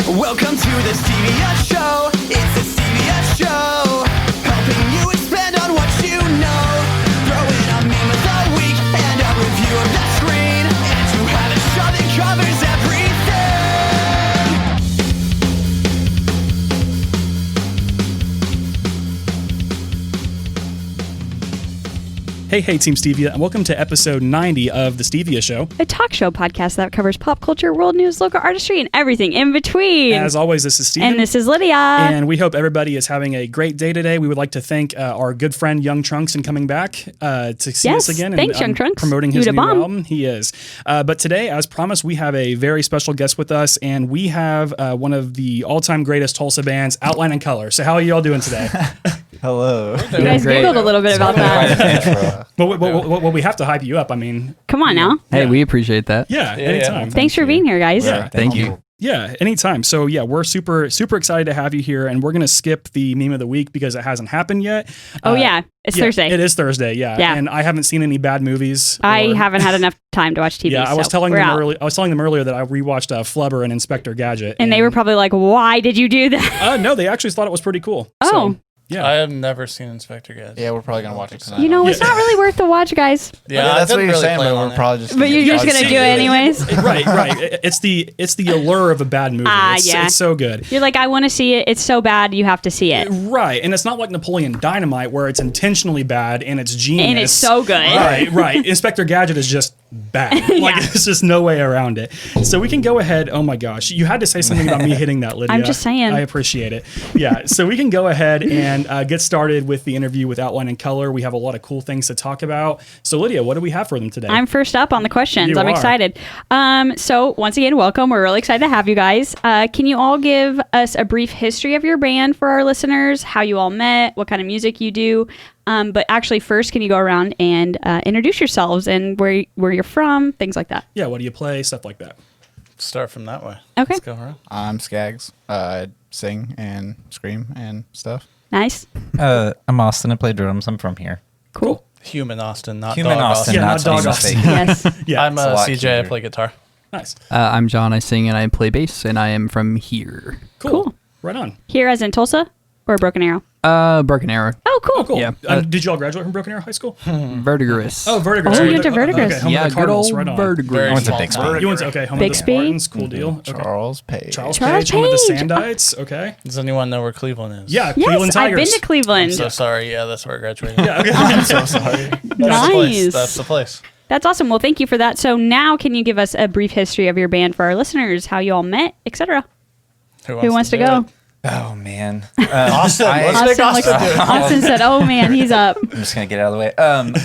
Welcome to the Stevia Show. It's the Stevia Show. Helping you expand on what you know. Throw in a meme of the week and a review of the screen. And you have a show that covers everything. Hey, Team Stevia, and welcome to episode 90 of The Stevia Show. A talk show podcast that covers pop culture, world news, local artistry, and everything in between. As always, this is Steven. And this is Lydia. And we hope everybody is having a great day today. We would like to thank our good friend Young Trunks in coming back to see us again. Thanks, and Young Trunks. Promoting his You new the bomb. album. He is. But today, as promised, we have a very special guest with us, and we have one of the all-time greatest Tulsa bands, Outline and Color. So how are you all doing today? Hello. You guys giggled a little bit about that. Well, we have to hype you up. I mean, Come on now. Hey, we appreciate that. Anytime. Thanks for being here, guys. Yeah. Thank you. Yeah, anytime. So yeah, we're super excited to have you here, and we're gonna skip the meme of the week because it hasn't happened yet. It's Thursday. It is Thursday. Yeah, and I haven't seen any bad movies. I haven't had enough time to watch TV. Yeah, I was so telling we're them out. earlier. I was telling them earlier that I rewatched Flubber and Inspector Gadget, And they were probably like, "Why did you do that?" no, they actually thought it was pretty cool. Oh. So, yeah. I have never seen Inspector Gadget. Yeah, we're probably gonna watch it tonight. You know, it's not really worth the watch, guys. Yeah, that's I what didn't you're really saying, plan but on we're it. probably just. But you're just gonna do it anyways. right. It's the allure of a bad movie. Yeah. It's so good. You're like, I want to see it. It's so bad, you have to see it. Right, and it's not like Napoleon Dynamite where it's intentionally bad and it's genius. And it's so good. Right. Inspector Gadget is just bad. Like, there's just no way around it. So we can go ahead. Oh my gosh, you had to say something about me hitting that, Lydia. I'm just saying. I appreciate it. Yeah, so we can go ahead and get started with the interview with Outline and Color. We have a lot of cool things to talk about. So Lydia, what do we have for them today? I'm first up on the questions. You I'm are. excited. So once again, welcome. We're really excited to have you guys. Can you all give us a brief history of your band for our listeners? How you all met? What kind of music you do? But actually, first, can you go around and introduce yourselves and where you're from, things like that? Yeah, what do you play? Stuff like that. Start from that way. Okay. Let's go around. I'm Skaggs. I sing and scream and stuff. Nice. I'm Austin. I play drums. I'm from here. Cool. Human Austin, not Human dog Austin, Yeah, not not Sonny dog Austin. Mistake. Yes. Yeah, I'm It's a lot CJ. I cuter. play guitar. nice. I'm John. I sing and I play bass, and I am from here. Cool. Right on. Here as in Tulsa or Broken Arrow? Broken Arrow. Oh, cool. Oh, cool. Yeah. Did you all graduate from Broken Arrow High School? Verdigris. Oh, Vertigo. Oh, you went to Verdigris. Okay, home yeah, of the good Cardinals. old Right on. Verdigris. Very I went to small Bixby. town. You went to, home of Bixby? the Spartans. Cool deal. Okay. Charles Page. Charles Charles Page, home of the Page. Sandites. Okay. Does anyone know where Cleveland is? Yeah, Yes, Cleveland I've Tigers. been to Cleveland. I'm so sorry. Yeah, that's where I graduated. Yeah, okay. I'm so sorry. That's the place. Nice. That's the place. That's awesome. Well, thank you for that. So now can you give us a brief history of your band for our listeners, how you all met, etc.? Who wants to do go? it? Oh man. Austin. Let's make Austin, Austin do it. Austin said, "Oh man, he's up." I'm just gonna get it out of the way.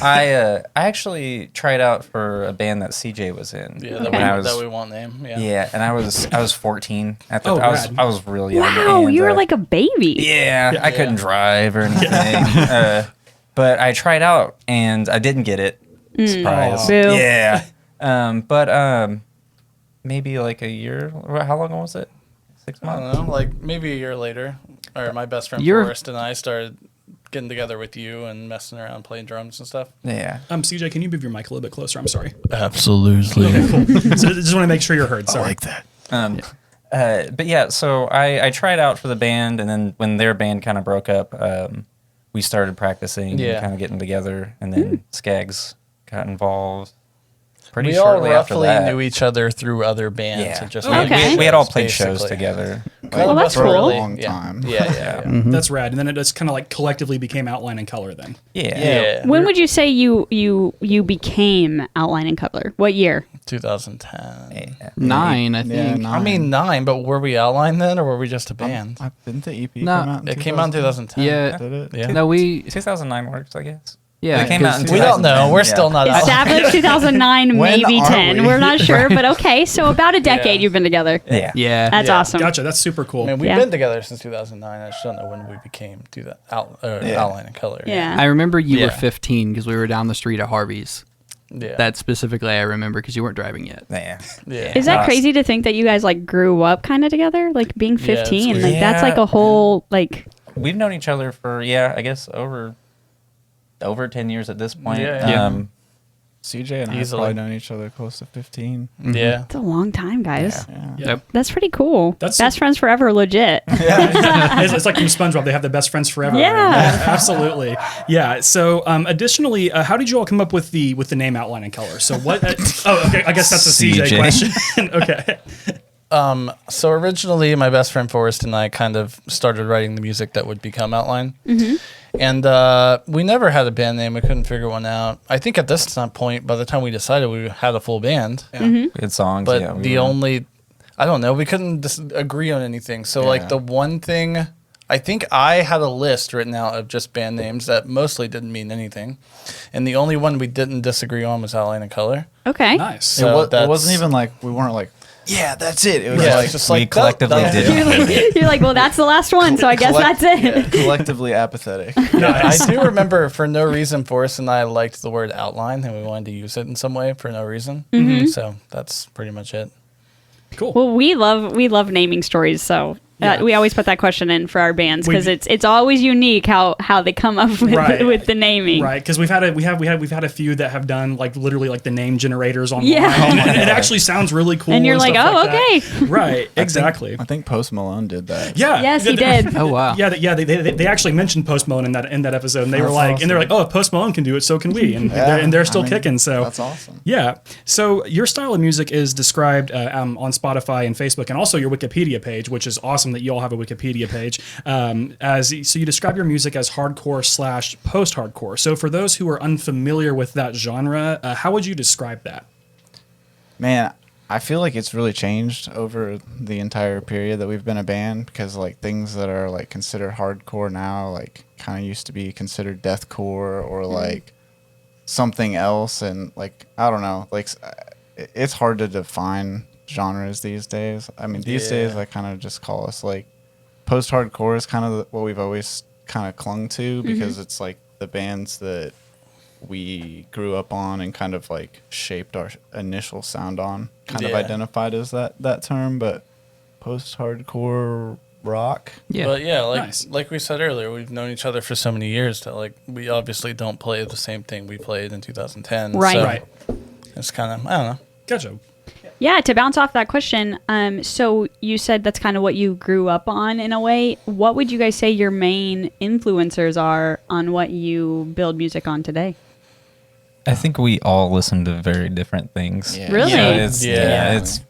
I actually tried out for a band that CJ was in. Yeah, Okay. when we won't name. Yeah. Yeah, and I was 14 at the. Oh, I was rad. I was real young. Wow, and, you were like a baby. Yeah, I couldn't drive or anything. But I tried out and I didn't get it. Surprise. Boo. Yeah. But maybe like a year. How long was it? 6 I months. don't know. Like maybe a year later, or my best friend You're- Forrest and I started getting together with you and messing around, playing drums and stuff. Yeah. CJ, can you move your mic a little bit closer? I'm sorry. Absolutely. So just want to make sure you're heard. Sorry. that. But yeah, so I tried out for the band, and then when their band kind of broke up, we started practicing Yeah. and kind of getting together, and then Skaggs got involved. Pretty We all shortly after roughly that. knew each other through other bands. Yeah. And just Oh, okay. We had all played shows basically. together. Well, that's For a cool. Long time. Yeah. That's rad. And then it just kind of like collectively became Outline and Color then. Yeah. Yeah. When would you say you became Outline and Color? What year? 2010. 9, I think. Yeah, 9. I mean 9, but were we Outline then, or were we just a band? Didn't the EP No. come out? It came out in 2010. Yeah. Did it? Yeah. No, we. 2009 works, I guess. Yeah. It came out in 'cause- We don't know. 2010, We're yeah. still not out. Established 2009, When maybe are 10. we? We're not sure, but okay. So about a decade you've been together. Yeah. Yeah. That's Yeah. awesome. Gotcha. That's super cool. I mean, we've Yeah. been together since 2009. I just don't know when we became Outline and Color. Yeah. I remember you were Yeah. 15 because we were down the street at Harvey's. Yeah. That specifically I remember because you weren't driving yet. Yeah. Yeah. Is that Us. crazy to think that you guys like grew up kind of together? Like being 15? weird. Like that's like Yeah. a whole like We've known each other for, I guess over 10 years at this point. Yeah. CJ and I have Easily. probably known each other close to 15. Yeah. It's a long time, guys. Yeah. Yep. That's pretty cool. That's- Best friends forever, legit. It's like from SpongeBob. They have the best friends forever. Yeah. Absolutely. Yeah. So, additionally, how did you all come up with the name Outline and Color? So what? Okay. I guess that's a CJ CJ. question. Okay. So originally, my best friend Forrest and I kind of started writing the music that would become Outline. And we never had a band name. We couldn't figure one out. I think at this point, by the time we decided, we had a full band. Good songs. But yeah, the only, I don't know, we couldn't agree on anything. So like the one thing, I think I had a list written out of just band names that mostly didn't mean anything. And the only one we didn't disagree on was Outline and Color. Okay. Nice. So It wasn't even like, we weren't like, yeah, that's it. It was Yeah, like it's just we like collectively that- did. You're like, well, that's the last one, so I guess that's it. collectively apathetic. I do remember for no reason, Forrest and I liked the word outline and we wanted to use it in some way for no reason. So that's pretty much it. Cool. Well, we love naming stories, so Yeah. we always put that question in for our bands because We- it's always unique how they come up with, Right. with the naming. Right, because we've had a few that have done like literally like the name generators online. Yeah. And it actually sounds really cool. And you're like, stuff oh, that. okay. Right, exactly. I think Post Malone did that. Yeah. Yes, he did. Oh wow. Yeah, they actually mentioned Post Malone in that episode, and they were like, and they're like, oh, if Post Malone can do it, so can we, and they're still kicking. So That's awesome. yeah. So your style of music is described on Spotify and Facebook, and also your Wikipedia page, which is awesome that you all have a Wikipedia page. So you describe your music as hardcore / post-hardcore. So for those who are unfamiliar with that genre, how would you describe that? Man, I feel like it's really changed over the entire period that we've been a band because like things that are like considered hardcore now like kind of used to be considered deathcore or like something else, and like I don't know, like it's hard to define genres these days. I mean, these days I kind of just call us like post-hardcore is kind of what we've always kind of clung to because it's like the bands that we grew up on and kind of like shaped our initial sound on, kind of Yeah. identified as that term, but post-hardcore rock. Yeah. But yeah, Nice. like we said earlier, we've known each other for so many years that like we obviously don't play the same thing we played in 2010. Right. So Right. it's kind of, I don't know. Gotcha. Yeah, to bounce off that question, so you said that's kind of what you grew up on in a way. What would you guys say your main influencers are on what you build music on today? I think we all listen to very different things. Yeah. Really? Yeah. It's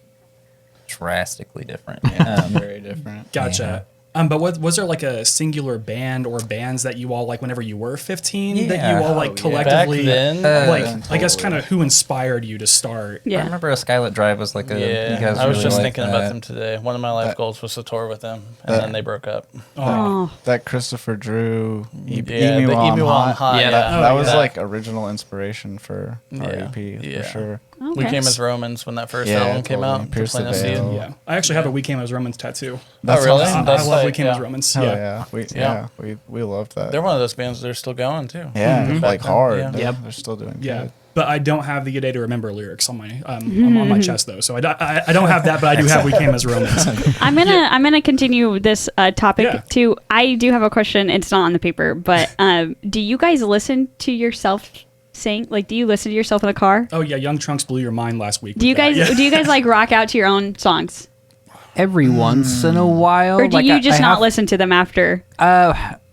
drastically different. Very different. Gotcha. But was there like a singular band or bands that you all like whenever you were 15 that Yeah. you all like Oh, yeah. collectively Back then, like I guess kind of who inspired you to start? I Yeah. remember a Skylit Drive was like a. yeah, you guys I was really just liked thinking about that. them today. One of my life goals was to tour with them, and then they broke up. Oh, That Christopher Drew, Eat Yeah, Me the While Eat Me I'm While I'm Hot. Hot, Yeah, yeah. That was Yeah. like original inspiration for our Yeah. EP Yeah. for sure. We okay. came as Romans when that first Yeah, album came totally. out. Pierce to the Plain Seed. Veil. Yeah, I actually have a We Came as Romans tattoo. Oh, really? I That's love We like, Came as yeah. Romans. Oh Yeah. yeah, we loved that. They're one of those bands that are still going too. Yeah, Back like then, hard. yeah. They're still doing Yeah. good. But I don't have the Day to Remember lyrics on my on my chest though, so I don't have that, but I do have We Came as Romans. I'm gonna continue this topic Yeah. too. I do have a question. It's not on the paper, but do you guys listen to yourself sing? Like, do you listen to yourself in the car? Oh yeah, Young Trunks blew your mind last week. Do you with that. guys Yeah. do you guys like rock out to your own songs, Every once in a while. or do like, you just I not have- listen to them after?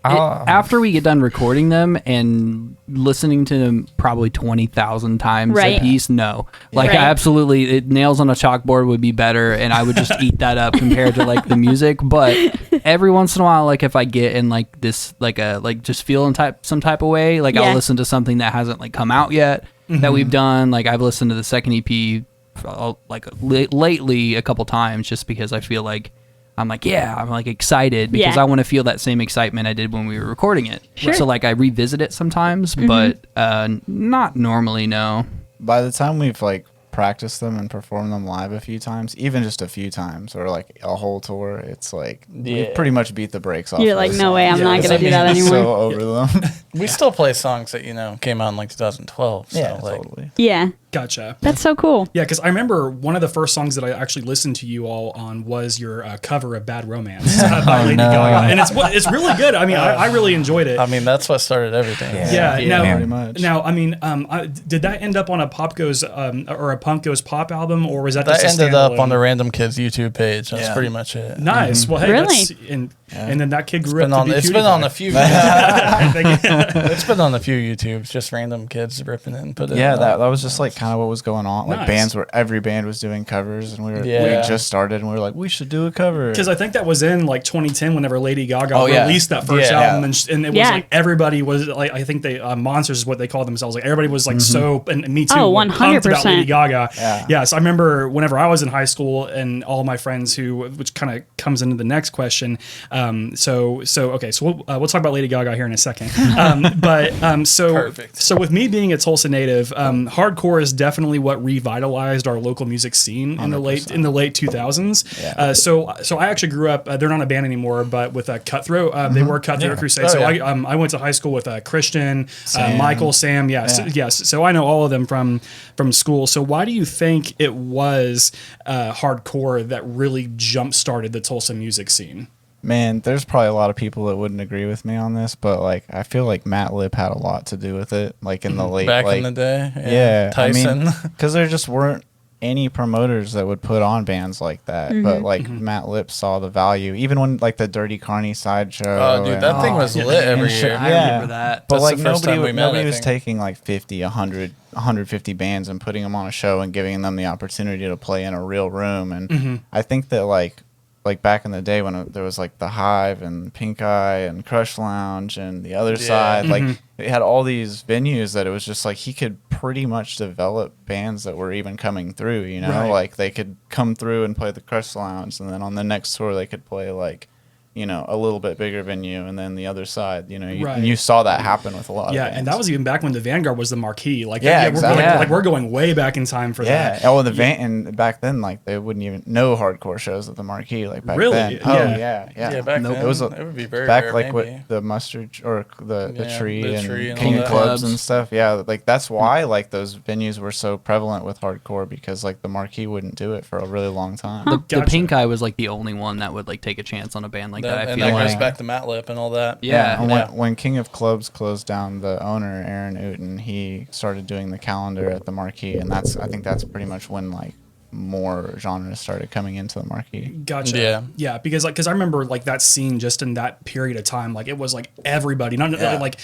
After we get done recording them and listening to them probably 20,000 times Right. a piece, no. Like, Right. I absolutely, nails on a chalkboard would be better, and I would just eat that up compared to, like, the music. But every once in a while, like, if I get in, like, this, like, just feeling some type of way, like, Yeah. I'll listen to something that hasn't, like, come out yet that we've done. Like, I've listened to the second EP, lately a couple times just because I feel like I'm like, yeah, I'm like excited because Yeah. I want to feel that same excitement I did when we were recording it. Sure. So like I revisit it sometimes, but not normally, no. By the time we've like practiced them and performed them live a few times, even just a few times or like a whole tour, it's like we Yeah. pretty much beat the brakes off. You're of like, those no way, I'm songs. not Yeah, gonna I do mean, that I'm anymore. so over them. We still play songs that came out in like 2012. So, Yeah, like, totally. Yeah. Gotcha. That's so cool. Yeah, because I remember one of the first songs that I actually listened to you all on was your cover of "Bad Romance" by Lady Gaga, and it's really good. I mean, I really enjoyed it. I mean, that's what started everything. Yeah. pretty much. Now, I mean, did that end up on a Pop Goes or a Punk Goes Pop album, or was that That just a ended up standalone? on the Random Kids YouTube page. That's Yeah. pretty much it. Nice. Well, hey, Really? and then that kid grew up to be It's been on a PewDiePie. few. It's been on a few YouTubes. Just random kids ripping it and putting it. Yeah, up. that was just like kind of what was going on. Like Nice. every band was doing covers, and we Yeah. just started, and we were like, we should do a cover. Because I think that was in like 2010 whenever Lady Gaga Oh, yeah. released that first Yeah. album, and it was Yeah. like everybody was like, I think they Monsters is what they called themselves. Like everybody was like so, and me too. Oh, like, pumped about 100%. Lady Gaga. Yeah. Yes, I remember whenever I was in high school, and all my friends which kind of comes into the next question. So we'll talk about Lady Gaga here in a second. Perfect. So with me being a Tulsa native, hardcore is definitely what revitalized our local music scene in the late 2000s. Yeah. So I actually grew up. They're not a band anymore, but with Cutthroat, they were Cutthroat Crusade. Oh, so yeah. I went to high school with Christian, Sam. Michael, Sam. Yes, Yeah. yes. So I know all of them from school. So why do you think it was hardcore that really jump started the Tulsa music scene? Man, there's probably a lot of people that wouldn't agree with me on this, but like I feel like Matt Lip had a lot to do with it. Like in the late, Back like, in the day. yeah, Tyson. because there just weren't any promoters that would put on bands like that. But like Mm-hmm. Matt Lip saw the value, even when like the Dirty Carney sideshow. Oh, dude, that thing was lit every shit. year. I Yeah. remember that. But That's like the first time we met, nobody I was think. taking like 50, 100, 150 bands and putting them on a show and giving them the opportunity to play in a real room. And I think that like back in the day when there was like the Hive and Pink Eye and Crush Lounge and the other side, like it had all these venues that it was just like he could pretty much develop bands that were even coming through, you know, Right. like they could come through and play the Crush Lounge, and then on the next tour they could play like, you know, a little bit bigger venue, and then the other side, you know, Right. and you saw that happen with a lot of Yeah, bands. and that was even back when the Vanguard was the marquee. Like, Yeah, exactly. we're going way back in time for yeah. that. Oh, and and back then, like they wouldn't even know hardcore shows at the marquee. Like back Really? then. Yeah. Oh yeah, yeah. Yeah, back Nope. then It was it would be very back rare, like maybe. what the mustard or the Yeah, tree the and tree and King all of that. Clubs Clubs. and stuff. Yeah, like that's why like those venues were so prevalent with hardcore, because like the marquee wouldn't do it for a really long time. The Gotcha. Pink Eye was like the only one that would like take a chance on a band like that. I and feel that like. goes back to Matt Lip and all that. Yeah. and Yeah. when King of Clubs closed down, the owner Aaron Uten, he started doing the calendar at the marquee, and I think that's pretty much when like more genres started coming into the marquee. Gotcha. Yeah. Yeah, because I remember like that scene just in that period of time, like it was like everybody, not Yeah. like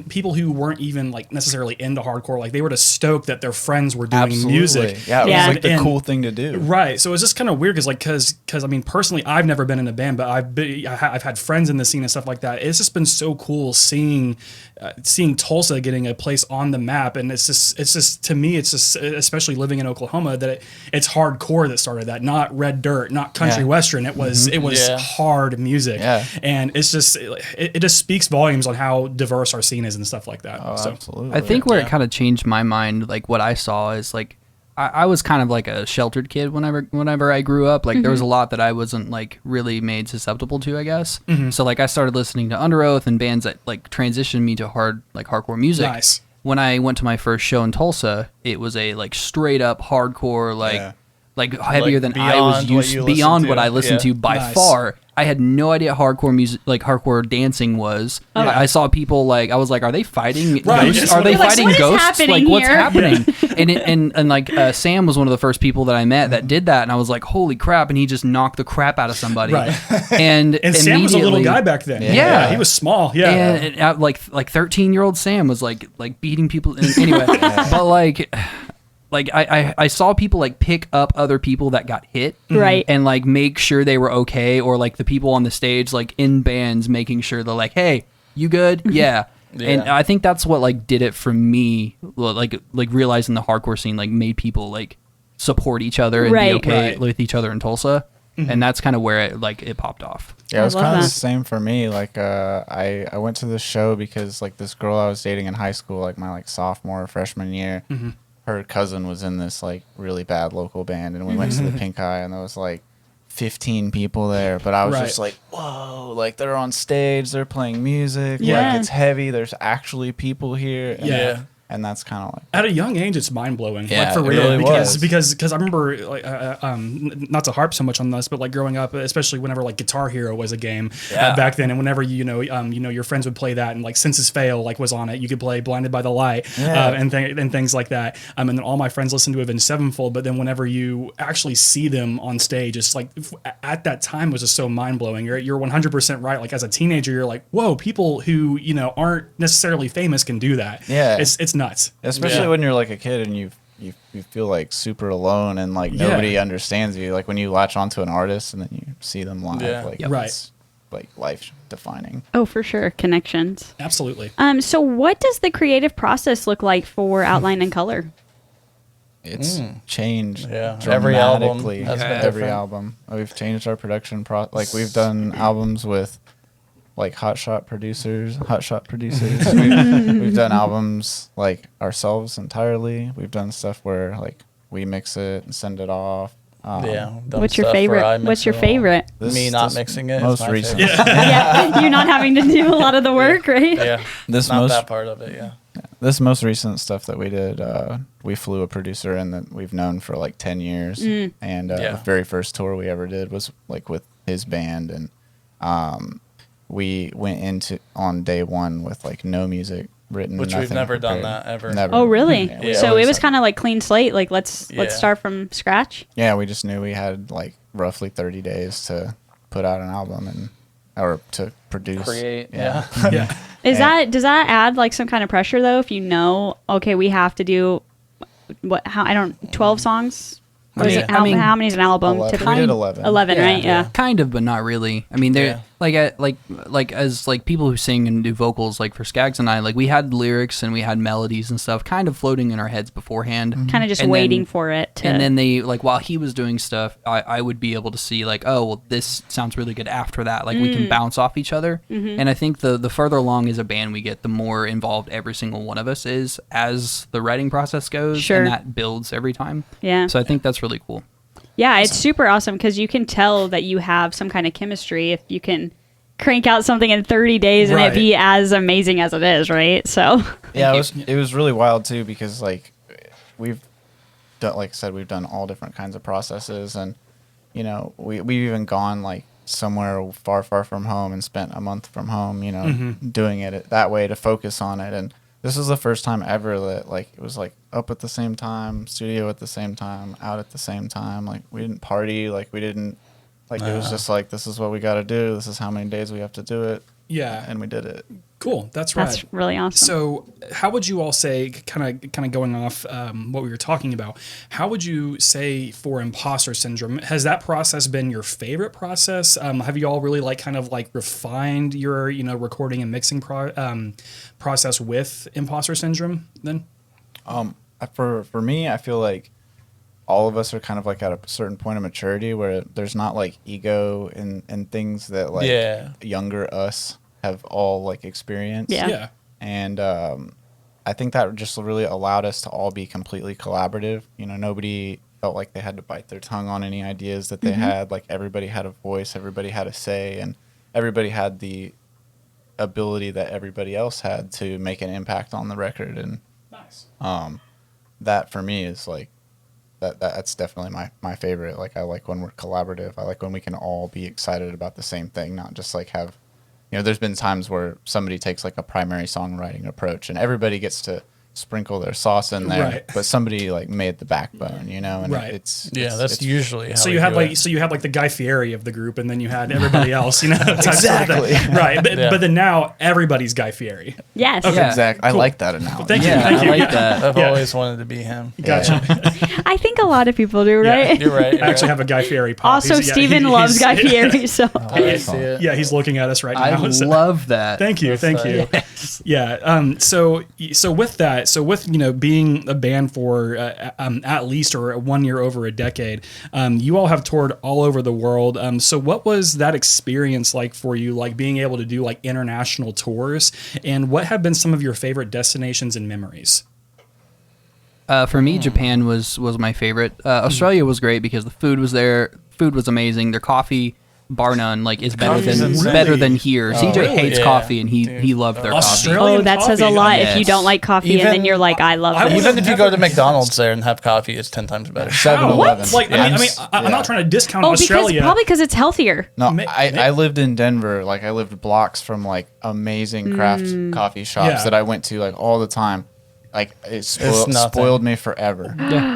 people who weren't even like necessarily into hardcore, like they were just stoked that their friends were doing Absolutely. music. Yeah, it Yeah. was like the And- cool thing to do. Right. So it's just kind of weird because I mean personally I've never been in a band, but I've had friends in the scene and stuff like that. It's just been so cool seeing Tulsa getting a place on the map, and it's just to me it's just, especially living in Oklahoma, that it's hardcore that started that, not red dirt, not country Yeah. western. It was Yeah. hard music. Yeah. And it's just it just speaks volumes on how diverse our scene is and stuff like that. Oh, So absolutely. I think where Yeah. it kind of changed my mind, like what I saw is like I was kind of like a sheltered kid whenever I grew up. Like there was a lot that I wasn't like really made susceptible to, I guess. So like I started listening to Under Oath and bands that like transitioned me to hardcore music. Nice. When I went to my first show in Tulsa, it was a like straight up hardcore Yeah. like heavier than I was beyond what used you beyond listened what to. I listened Yeah. to by Nice. far. I had no idea hardcore music, like hardcore dancing was. I saw people like I was like, are they fighting Right. ghosts? It's Are they You're like, fighting what is ghosts? happening Like what's here? happening? And like Sam was one of the first people that I met that did that, and I was like, holy crap! And he just knocked the crap out of somebody. Right. And And Sam was a little immediately- guy back then. Yeah. he was small. Yeah. and like 13-year-old Sam was like beating people. Anyway, but like I saw people like pick up other people that got hit, Right. and like make sure they were okay, or like the people on the stage like in bands making sure they're like, hey, you good? Yeah. And Yeah. I think that's what like did it for me, like realizing the hardcore scene like made people like support each other and Right. be okay Right. with each other in Tulsa, and that's kind of where it popped off. Yeah, it was I love kind of the that. same for me. Like, I went to this show because like this girl I was dating in high school, like my like sophomore or freshman year, her cousin was in this like really bad local band, and we went to the Pink Eye, and there was like 15 people there, but I was Right. just like, whoa, like they're on stage, they're playing music, Yeah. like it's heavy, there's actually people here. And, Yeah. and that's kind of like, At a young age, it's mind blowing. Yeah, Like for it real, really was. because I remember like not to harp so much on this, but like growing up, especially whenever like Guitar Hero was a game back then, and whenever your friends would play that, and like Senses Fail like was on it, you could play Blinded by the Light and things like that. And then all my friends listened to Avenged Sevenfold, but then whenever you actually see them on stage, it's like at that time was just so mind blowing. You're 100% right. Like as a teenager, you're like, whoa, people who aren't necessarily famous can do that. Yeah. it's nuts. especially when you're like a kid and you feel like super alone and like nobody understands you. Like when you latch onto an artist and then you see them live, like Right. it's like life defining. Oh, for sure. Connections. Absolutely. So what does the creative process look like for Outline and Color? It's changed Every album dramatically. has been Every different. album. We've changed our production like we've done albums with like hotshot producers. We've done albums like ourselves entirely. We've done stuff where like we mix it and send it off. done What's your stuff where I favorite? mix What's your it all. favorite? Me not mixing it is Most my recent. favorite. Yeah, you not having to do a lot of the work, right? Yeah, This not most that part of it. Yeah, this most recent stuff that we did, we flew a producer in that we've known for like 10 years, and the very first tour we ever did was like with his band, and we went into on day one with like no music written, which we've nothing never done prepared. that ever. Never. Oh, really? Yeah, we So it always was had- kind of like clean slate. Like let's Yeah. start from scratch. Yeah, we just knew we had like roughly 30 days to put out an album or to produce. Create. Yeah. Yeah. Does that add like some kind of pressure though? If you know, okay, we have to do 12 songs. Or is Yeah. it, how many is an album? 11. Typically? We did 11. 11, right? Yeah. Kind of, but not really. I mean, they're Yeah. like as like people who sing and do vocals, like for Skaggs and I, like we had lyrics and we had melodies and stuff kind of floating in our heads beforehand. Kind of just And waiting then- for it to. And then they like while he was doing stuff, I would be able to see like, oh well, this sounds really good after that. Like we can bounce off each other. And I think the further along as a band we get, the more involved every single one of us is as the writing process goes. Sure. And that builds every time. Yeah. So I think that's really cool. Yeah, it's super awesome because you can tell that you have some kind of chemistry if you can crank out something in 30 days and Right. it be as amazing as it is, right? So, Yeah, it was really wild too because like we've done, like I said, we've done all different kinds of processes, and we've even gone like somewhere far from home and spent a month from home, doing it that way to focus on it. And this is the first time ever that like it was like up at the same time, studio at the same time, out at the same time. Like we didn't party, like we didn't like it was just like this is what we got to do. This is how many days we have to do it. Yeah. And we did it. Cool. That's right. that's really awesome. So, how would you all say, kind of going off what we were talking about? How would you say for Imposter Syndrome, has that process been your favorite process? Have you all really refined your recording and mixing process with Imposter Syndrome? Then, For me, I feel like all of us are kind of like at a certain point of maturity where there's not like ego and things that like younger us have all like experienced. Yeah. And I think that just really allowed us to all be completely collaborative. Nobody felt like they had to bite their tongue on any ideas that they had. Like everybody had a voice, everybody had a say, and everybody had the ability that everybody else had to make an impact on the record. And nice. that for me is like that's definitely my favorite. Like I like when we're collaborative. I like when we can all be excited about the same thing, not just like have there's been times where somebody takes like a primary songwriting approach and everybody gets to sprinkle their sauce in there, Right. but somebody like made the backbone, and Right. That's usually how So we you had do it. like the Guy Fieri of the group, and then you had everybody else, type sort of thing. Exactly. Right. Yeah. But then now everybody's Guy Fieri. yes. Okay. exactly. I like that analogy. Thank you. Yeah, Thank you. I like that. I've Yeah. always wanted to be him. Gotcha. I think a lot of people do, right? You're right. I actually have a Guy Fieri pop. Also, He's- yeah, Steven loves Guy Fieri, so. I see it. Yeah, he's looking at us right I now. so- love that. Thank you, thank you. Yeah. So with that, being a band for at least or 1 year over a decade, you all have toured all over the world. So what was that experience like for you? Like being able to do like international tours, and what have been some of your favorite destinations and memories? For me, Japan was my favorite. Australia was great because the food was there. food was amazing. Their coffee, bar none, like is better coffee's than insane. here. CJ really? hates Yeah. coffee, and he loved their coffee. Australian Oh, that says a coffee. lot if Yes. you don't like coffee and Even- then you're like, I love I this. would- Even if you go to McDonald's there and have coffee, it's 10 times better. 7-Eleven. Like, I mean, I'm Yeah. not trying to discount Oh, because Australia. probably because it's healthier. No, Ma- I lived in Denver. Like I lived blocks from like amazing craft coffee shops Yeah. that I went to like all the time. Like it nothing. spoiled me forever.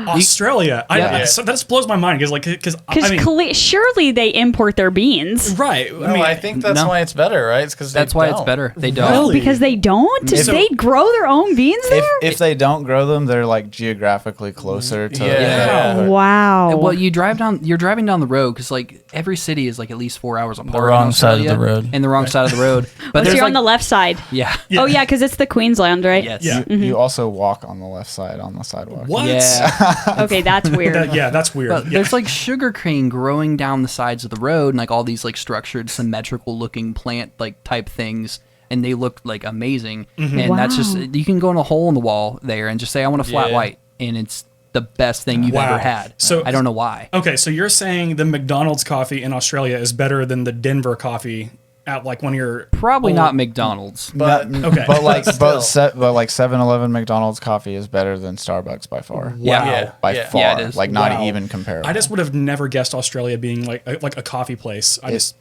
Australia. Yeah. So that just blows my mind because I mean, Surely they import their beans. right. No, I think that's No. why it's better, right? It's because That's why it's better. They don't. Really? Because they don't? If- They grow their own beans there? If they don't grow them, they're like geographically closer to. Yeah. Wow. Well, you're driving down the road because like every city is like at least 4 hours apart. wrong in side of the Australia, road. And the wrong side of the road. But so there's you're like, on the left side. yeah. Oh, yeah, because it's the Queensland, right? Yes. Yeah. You also walk on the left side on the sidewalk. What? Yeah. Okay, that's weird. Yeah, that's weird. But Yeah. there's like sugar cane growing down the sides of the road and like all these like structured symmetrical looking plant like type things, and they look like amazing. And that's just, Wow. you can go in a hole in the wall there and just say I want a flat Yeah. white, and it's the best thing you've Wow. ever had. So- I don't know why. Okay, so you're saying the McDonald's coffee in Australia is better than the Denver coffee at like one of your Probably old- not McDonald's. But Okay. But like, Still. but like 7-Eleven McDonald's coffee is better than Starbucks by far. Yeah. Yeah. By Yeah. far, Yeah, it is. like not Wow. even comparable. I just would have never guessed Australia being like a coffee place. I just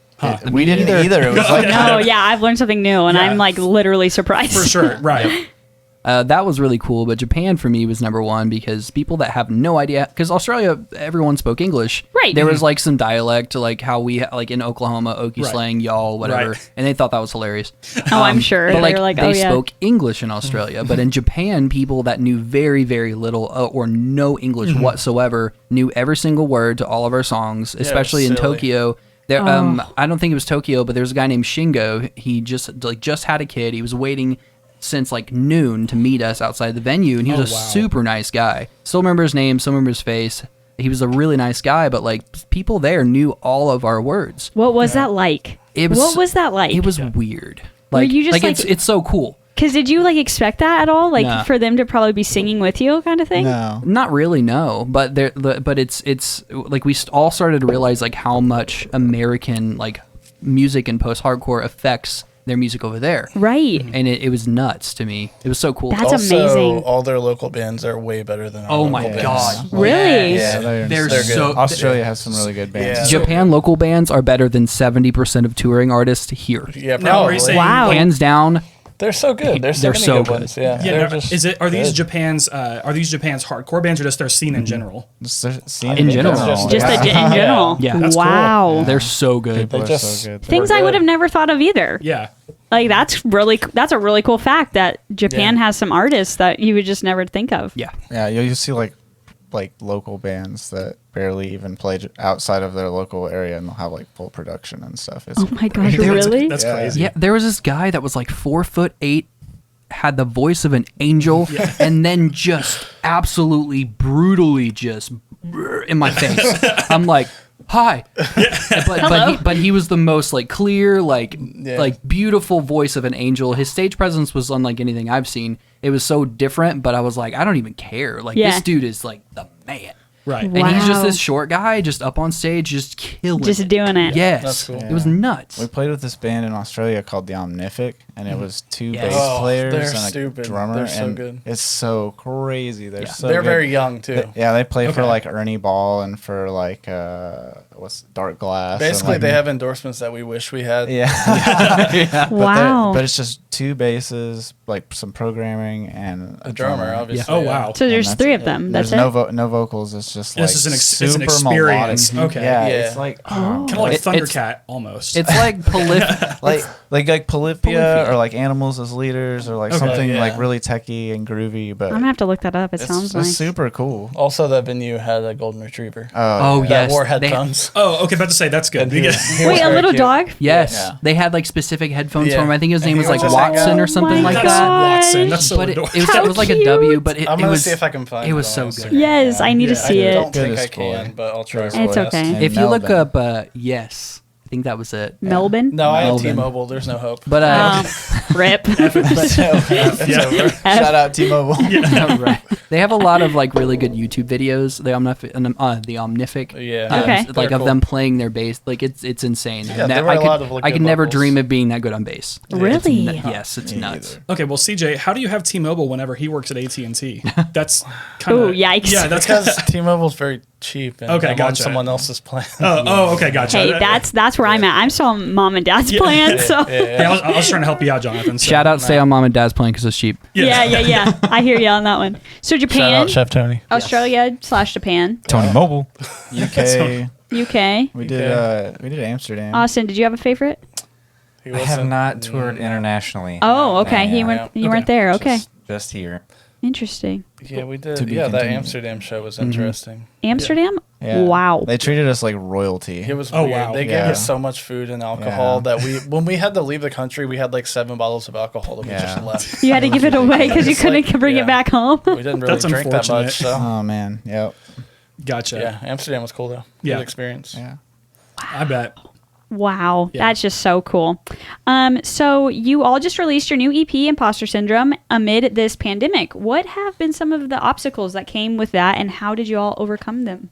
we didn't either. It was like Oh, yeah, I've learned something new, and Yeah. I'm like literally surprised. for sure, right? That was really cool, but Japan for me was number one because people that have no idea, because Australia, everyone spoke English. Right. There was like some dialect, like how we, like in Oklahoma, Okie Right. slang, y'all, whatever, Right. and they thought that was hilarious. Oh, I'm sure. But They're like, like, oh, they yeah. spoke English in Australia, but in Japan, people that knew very, very little or no English Mm-hmm. whatsoever knew every single word to all of our songs, especially in silly. Tokyo. There, Oh. I don't think it was Tokyo, but there was a guy named Shingo. He just had a kid. He was waiting since like noon to meet us outside the venue, and he was Oh, a wow. super nice guy. Still remember his name, still remember his face. He was a really nice guy, but like people there knew all of our words. What was that like? It was, What was that like? It was weird. Were Like, you just, like- it's so cool. Because did you like expect that at all? Like Nah. for them to probably be singing with you, kind of thing? no. Not really, no. But it's like we all started to realize like how much American like music and post-hardcore affects their music over there, Right. and it was nuts to me. It was so cool. That's also, amazing. all their local bands are way better than our Oh local my bands. god! Really? Yeah, They're they're good. so. Australia has some really good bands. Yeah. Japan local bands are better than 70% of touring artists here. Yeah, Now, are probably. you saying Wow. Hands down. They're so good. There's so They're many so good good. ones. Yeah. Yeah, They're no, just are these good. Japan's hardcore bands or just their scene in general? Just the scene In general. Just Just Yeah. in general. Yeah. That's cool. Wow. They're so good. People They are just- so good. Things We're I would good. have never thought of either. Yeah. Like that's a really cool fact that Japan Yeah. has some artists that you would just never think of. Yeah. Yeah, you'll see like local bands that barely even play outside of their local area, and they'll have like full production and stuff. It's Oh my gosh, That's- really? That's Yeah. crazy. Yeah, there was this guy that was like 4'8", had the voice of an angel, and then just absolutely brutally just in my face. I'm like, hi, but he was the most like clear, like beautiful voice of an angel. His stage presence was unlike anything I've seen. It was so different, but I was like, I don't even care. Like Yeah. this dude is like the man. Right. And he's just Wow. this short guy, just up on stage, just killing Just it. doing it. Yes, That's cool. it was nuts. We played with this band in Australia called the Omnific, and it was two Yes. bass Oh, players they're and a stupid. drummer. They're so and good. It's so crazy. They're so They're good. very young too. They play for Okay. like Ernie Ball and for like what's Dark Glass. and, Basically, like, they have endorsements that we wish we had. yeah. Wow. But it's just two basses, like some programming and A drummer, obviously. Oh yeah. wow. So there's And three that's of them. That's There's it. no vocals. It's just like It's just it's an super experience. melodic. Okay. Yeah, Yeah. it's like Kind of like It's- Thundercat almost. It's like like Polyphia or like Animals as Leaders or like Okay. something Yeah. like really techy and groovy. But I'm gonna have to look that up. It it's, sounds it's nice. super cool. Also, that venue had a golden retriever Oh, that yes. wore They- headphones. oh, okay. About to say that's good. And he was- he Wait, was a very little cute. dog? Yes, Yeah. they had like specific headphones Yeah. for him. I think his And name he was would like just hang Watson out. or something Oh my like That's that. Watson. That's so But it adorable. was, How it was like a cute. W, but it I'm gonna was see if I can find it was on so Instagram. good. Yes, I need to Yeah, see I it. don't think I Goodest boy. can, but I'll try. It's my best. okay. And If you look Melvin. up yes, I think that was it. Melbourne. No, I had Melbourne. T-Mobile. There's no hope. But Rip. Shout out T-Mobile. right. They have a lot of like really good YouTube videos. The Omnific. Yeah. Okay. Like They're of cool. them playing their bass. Like it's insane. Yeah, there were a lot of, like, I good could never vocals. dream of being that good on bass. Really? Yes, it's nuts. Okay, well, CJ, how do you have T-Mobile whenever he works at AT&T? That's kind Ooh, of yikes. Yeah, that's Because T-Mobile's very cheap and Okay, I'm on gotcha. someone else's plan. Oh, okay, gotcha. Hey, that's where I'm at. I'm still on mom and dad's plan. So Yeah, I was trying to help you out, Jonathan. So. Shout out, stay on mom and dad's plan because it's cheap. yeah. I hear you on that one. So Shout Japan, out Chef Tony. Australia/Japan, Tony Mobile. UK. UK, We did Amsterdam. Austin. Did you have a favorite? He I have wasn't- not toured internationally. Oh, okay. Yeah, You weren't there. Okay, Just here. interesting. Yeah, we did. To be Yeah, that continued. Amsterdam show was interesting. Amsterdam. Yeah. Wow. They treated us like royalty. It was Oh, weird. wow. They gave Yeah. us so much food and alcohol Yeah. that when we had to leave the country, we had like 7 bottles of alcohol that we just Yeah. left. You had to give it away because you It's couldn't like- bring yeah. it back home. We didn't really That's drink that unfortunate. much. So Oh man. Yep. Gotcha. yeah, Amsterdam was cool though. Yeah. Good experience. Yeah. I bet. Wow, Yeah. that's just so cool. So you all just released your new EP, Imposter Syndrome, amid this pandemic. What have been some of the obstacles that came with that, and how did you all overcome them?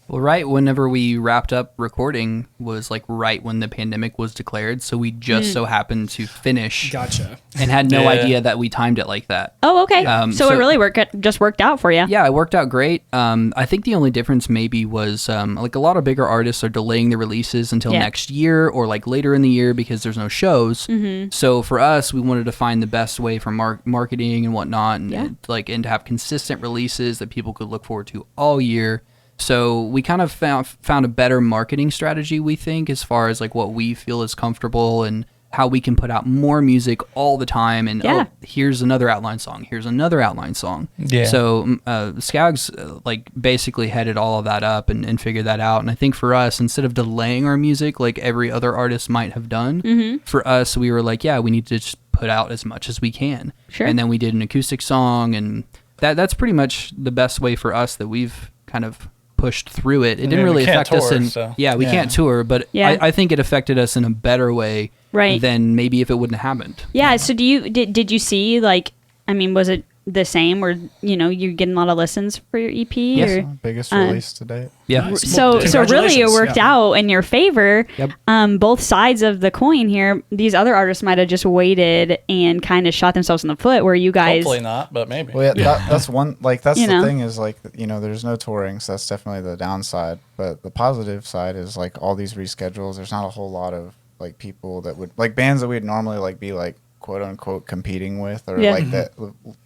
Well, right whenever we wrapped up recording was like right when the pandemic was declared, so we just so happened to finish Gotcha. and had no Yeah. idea that we timed it like that. Oh, okay. So so- it really just worked out for you. Yeah, it worked out great. I think the only difference maybe was like a lot of bigger artists are delaying the releases until Yeah. next year or like later in the year because there's no shows. So for us, we wanted to find the best way for marketing and whatnot, and, Yeah. and to have consistent releases that people could look forward to all year. So we kind of found a better marketing strategy, we think, as far as like what we feel is comfortable and how we can put out more music all the time. And Yeah. here's another outline song. Here's another outline song. Yeah. So Skaggs like basically headed all of that up and figured that out. And I think for us, instead of delaying our music like every other artist might have done, for us, we were like, yeah, we need to just put out as much as we can. Sure. And then we did an acoustic song, and that's pretty much the best way for us that we've kind of pushed through it. It didn't we really can't affect us tour, in so- we Yeah. can't tour, but Yeah. I think it affected us in a better way Right. than maybe if it wouldn't have happened. Yeah. So did you see, like, I mean, was it the same, or you're getting a lot of listens for your EP? Yes. Or? Biggest release to date. Yeah. Nice. So really it Congratulations. worked Yeah. out in your favor. Yep. Both sides of the coin here. These other artists might have just waited and kind of shot themselves in the foot, where you guys Hopefully not, but maybe. Well, yeah, that's one. Like that's You the know. thing is like there's no touring, so that's definitely the downside. But the positive side is like all these reschedules. There's not a whole lot of like people that would like bands that we'd normally like be like quote unquote competing with, or Yeah. like that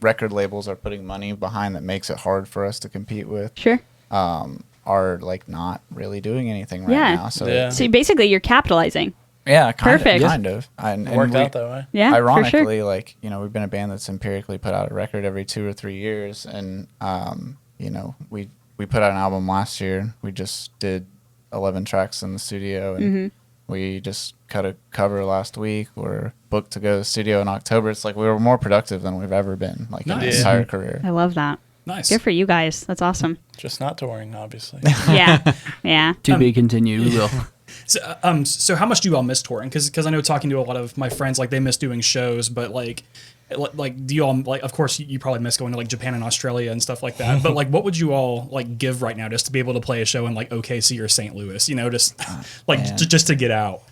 record labels are putting money behind that makes it hard for us to compete with. Sure. Are like not really doing anything right Yeah. now. So Yeah. So basically you're capitalizing. yeah, Perfect. Kind of. And Worked we- out that way. Yeah. For ironically, sure. like we've been a band that's empirically put out a record every 2 or 3 years, and we put out an album last year. We just did 11 tracks in the studio, and Mm-hmm. we just cut a cover last week. We're booked to go to the studio in October. It's like we were more productive than we've ever been, like in Nice. the Yeah. entire career. I love that. Nice. Good for you guys. That's awesome. Just not touring, obviously. Yeah. Yeah. To be continued. We will. So how much do you all miss touring? Because I know talking to a lot of my friends, like they miss doing shows, but like do you all like? Of course, you probably miss going to like Japan and Australia and stuff like that. But like, what would you all like give right now just to be able to play a show in like OKC or St. Louis? Just like man. just to get out.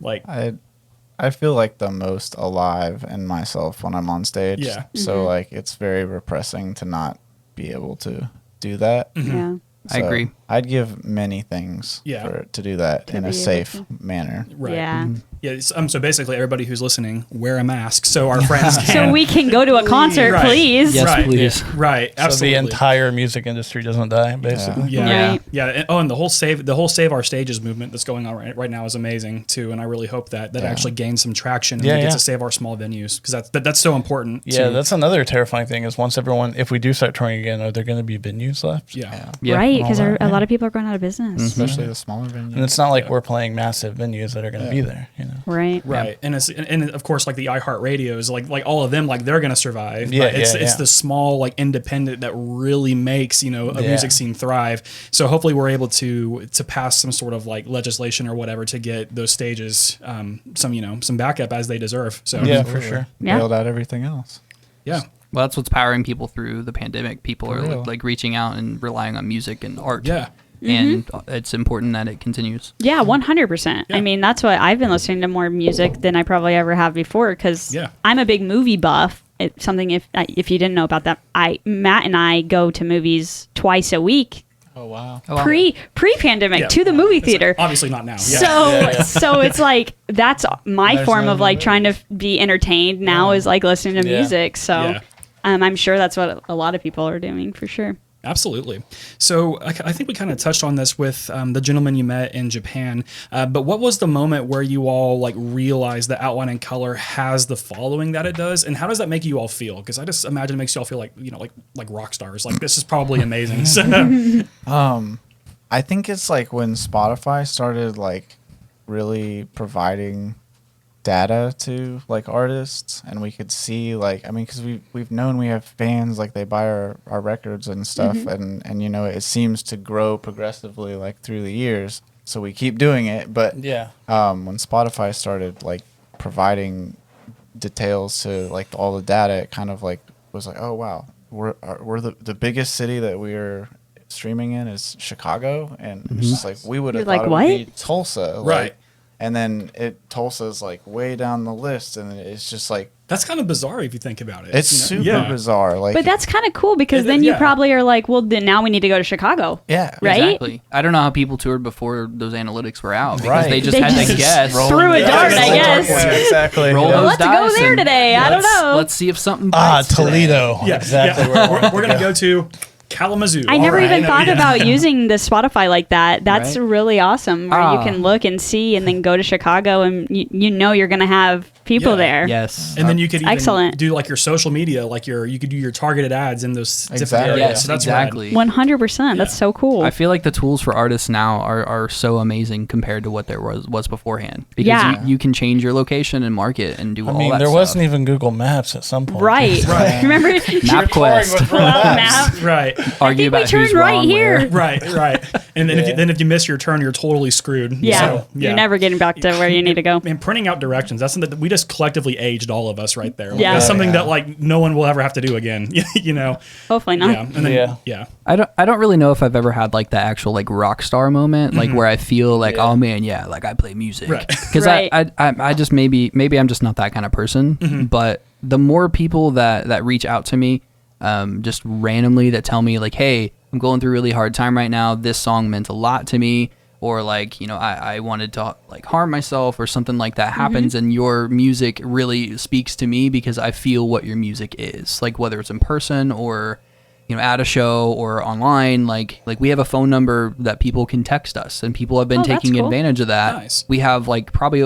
Like I feel like the most alive in myself when I'm on stage. Yeah. So like it's very repressing to not be able to do that. Yeah. I agree. I'd give many things Yeah. to do that in be a able safe to. manner. right. Yeah. Yeah. So basically, everybody who's listening, wear a mask so our friends can. So we can go to a concert, Right. please. Yes, right, please. Right. So Absolutely. the entire music industry doesn't die, basically. Yeah, Right. yeah. And the whole save our stages movement that's going on right now is amazing too. And I really hope that actually gains some traction and Yeah, we get yeah. to save our small venues because that's so important. Yeah, to- that's another terrifying thing is if we do start touring again, are there going to be venues left? yeah. Yeah. Right, because all a that, lot lot of people are going out of business. especially the smaller venues. And it's not like we're playing massive venues that are going to be there, Right. Right, and of course like the iHeart radios, like all of them, like they're gonna survive. Yeah, But it's yeah. the small like independent that really makes a music scene thrive. So hopefully we're able to pass some sort of like legislation or whatever to get those stages some backup as they deserve. So Yeah, for sure. Yeah. Bailed out everything else. yeah. Well, that's what's powering people through the pandemic. People are real. like reaching out and relying on music and art. Yeah. And it's important that it continues. Yeah, 100%. Yeah. I mean, that's what I've been listening to more music than I probably ever have before because Yeah. I'm a big movie buff. It's something if you didn't know about that, Matt and I go to movies twice a week. Oh, wow. Oh, wow. Pre-pandemic Yeah. to the movie theater. Obviously not now. Yeah. So it's like that's my There's form no of like movies. trying to be entertained now is like listening to Yeah. music. So Yeah. I'm sure that's what a lot of people are doing for sure. Absolutely. So I think we kind of touched on this with the gentleman you met in Japan. But what was the moment where you all like realized that Outline and Color has the following that it does, and how does that make you all feel? Because I just imagine it makes you all feel like like rock stars. Like this is probably amazing. So, I think it's like when Spotify started like really providing data to like artists, and we could see like, I mean, because we've known we have fans, like they buy our records and stuff, and it seems to grow progressively like through the years, so we keep doing it. But when Spotify started like providing details to like all the data, it kind of like was like, oh wow, we're the biggest city that we're streaming in is Chicago, and it's just like we would have You're thought like, it would be what? Tulsa, like, Right. and then Tulsa's like way down the list, and it's just like that's kind of bizarre if you think about it. it's super bizarre. Like, But that's kind of cool because It- then you yeah. probably are like, well, then now we need to go to Chicago. yeah, Right? Exactly. I don't know how people toured before those analytics were out because Right. they just They had to just guess. threw a dart, I guess. Yeah, exactly. Roll Yeah. those Let's go dice there and today. I don't know. Let's see if something bites today. Toledo. Yeah, Exactly. Yeah. We're gonna go to Kalamazoo. I never All right. even thought Yeah. about using the Spotify like that. That's Right. really awesome where you Ah. can look and see and then go to Chicago and you know you're going to have people Yeah. there. Yes. And then you could even Excellent. do like your social media, like you could do your targeted ads in those different Exactly. areas. Yes, So that's exactly. 100%. That's so cool. I feel like the tools for artists now are so amazing compared to what there was beforehand. Because Yeah. you can change your location and market and do I all mean, that there stuff. wasn't even Google Maps at some point. right. Remember? MapQuest. Pull out the map. Right. Argue we about turned who's right wrong here. where. Right. And then if you miss your turn, you're totally screwed. Yeah. So, You're never getting back to where you need to go. And printing out directions, that's something that we just collectively aged all of us right there. Yeah. That's something Yeah. that like no one will ever have to do again. Hopefully not. Yeah. And then, Yeah. yeah. I don't really know if I've ever had like the actual like rock star moment, like where I feel like, oh man, yeah, like I play music. Right. Because Right. I just maybe I'm just not that kind of person. But the more people that reach out to me, just randomly that tell me like, hey, I'm going through a really hard time right now. This song meant a lot to me. Or like, I wanted to like harm myself or something like that happens, and your music really speaks to me because I feel what your music is. Like whether it's in person or at a show or online, like we have a phone number that people can text us, and people have been Oh, that's taking cool. advantage of that. Nice. We have like probably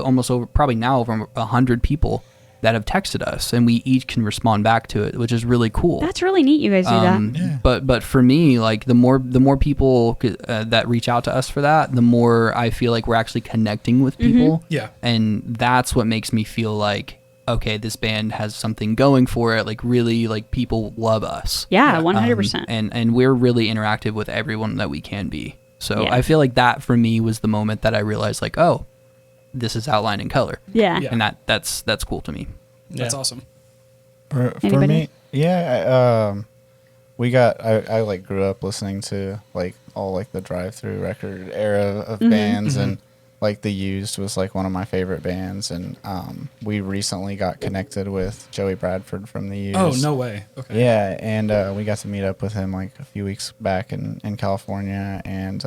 now over 100 people that have texted us, and we each can respond back to it, which is really cool. That's really neat you guys do that. But for me, like the more people that reach out to us for that, the more I feel like we're actually connecting with people. Yeah. And that's what makes me feel like, okay, this band has something going for it. Like really, like people love us. Yeah, 100%. And we're really interactive with everyone that we can be. So Yeah. I feel like that for me was the moment that I realized like, oh, this is Outline in Color. Yeah. Yeah. And that's cool to me. That's awesome. For Anybody? me, yeah, I like grew up listening to like all like the drive-through record era of bands, and like The Used was like one of my favorite bands, and we recently got connected with Joey Bradford from The Used. Oh, no way. Okay. Yeah, and we got to meet up with him like a few weeks back in California, and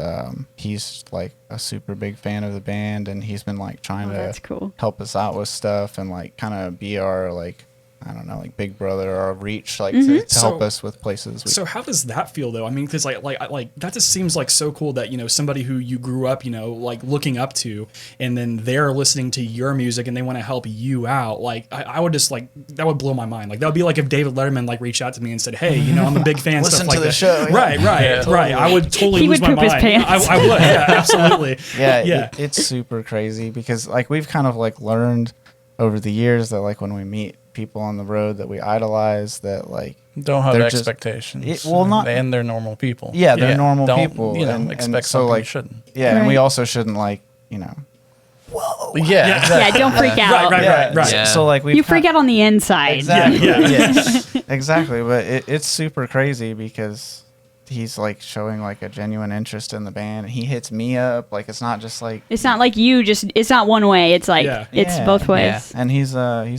he's like a super big fan of the band, and he's been like trying Oh, to that's cool. help us out with stuff and like kind of be our like I don't know, like Big Brother or Reach, like Mm-hmm. to help us with places. So how does that feel though? I mean, because like that just seems like so cool that somebody who you grew up like looking up to, and then they're listening to your music and they want to help you out. Like I would just like that would blow my mind. Like that would be like if David Letterman like reached out to me and said, "Hey, I'm a big fan." Listen stuff to like the that. show. Yeah. Right. I would totally He lose would my poop his mind. pants. I would. Yeah, absolutely. Yeah, it's super crazy because like we've kind of like learned over the years that like when we meet people on the road that we idolize, that like Don't have they're just- expectations. not. They're normal people. Yeah, they're normal Don't, people. and expect so something like you shouldn't. Yeah, and we Right. also shouldn't like Yeah. Yeah, don't freak out. Right. Yeah. So like we You freak out on the inside. Exactly. Yeah. Exactly. But it's super crazy because he's like showing like a genuine interest in the band, and he hits me up. Like it's not just like It's not like it's not one way. It's like Yeah. it's Yeah. both ways. And he's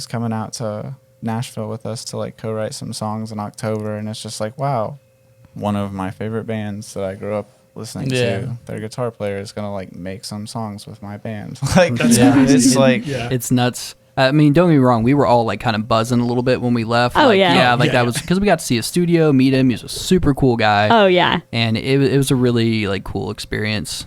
coming out to Nashville with us to like co-write some songs in October, and it's just like wow, one of my favorite bands that I grew up listening Yeah. to, their guitar player is gonna like make some songs with my band. Like That's it's crazy. like Yeah. It's nuts. I mean, don't get me wrong. We were all like kind of buzzing a little bit when we left. Oh, like, yeah. Yeah, like Yeah, that yeah. was because we got to see a studio, meet him. He was a super cool guy. Oh yeah. And it was a really like cool experience.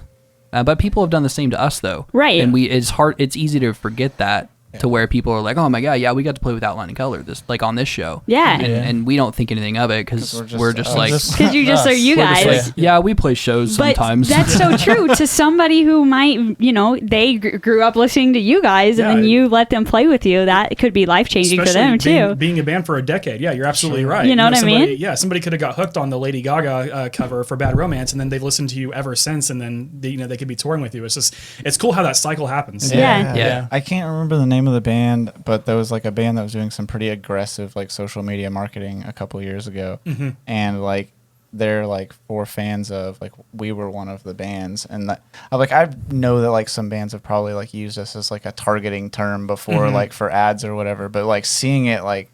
But people have done the same to us though. Right. And it's easy to forget that to where people are like, oh my God, yeah, we got to play with Outline and Color this like on this show. Yeah. And we don't think anything of it because 'Cause we're just like, Because you just are you we're just guys. like, yeah, we play shows But sometimes. that's so true to somebody who might, they grew up listening to you guys, and Yeah. then you let them play with you. That could be life changing for them too. Being a band for a decade. Yeah, you're absolutely right. You know what I somebody, mean? Yeah, somebody could have got hooked on the Lady Gaga cover for Bad Romance, and then they've listened to you ever since, and then they could be touring with you. It's cool how that cycle happens. Yeah. Yeah. I can't remember the name of the band, but there was like a band that was doing some pretty aggressive like social media marketing a couple years ago, and like they're like for fans of like we were one of the bands, and that, I know that like some bands have probably like used us as like a targeting term before, like for ads or whatever, but like seeing it like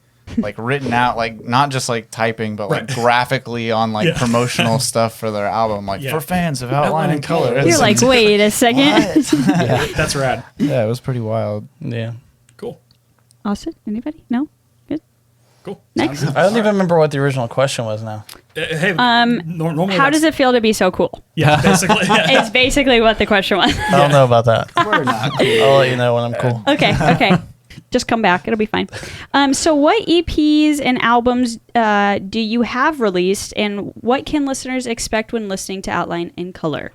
written out, like not just like typing, but like graphically on like promotional stuff for their album, like for fans of Outline and Color. You're You're It's like, wait a second. what? That's rad. Yeah, it was pretty wild. Yeah. Cool. Austin, anybody? No? Good. Cool. Next. Sounds I don't even remember what the original question was now. good. Hey, normally How does it feel to be so cool? Yeah, basically. It's basically what the question was. I don't know about that. We're not. I'll let you know when I'm cool. Okay. Just come back. It'll be fine. So what EPs and albums do you have released, and what can listeners expect when listening to Outline in Color?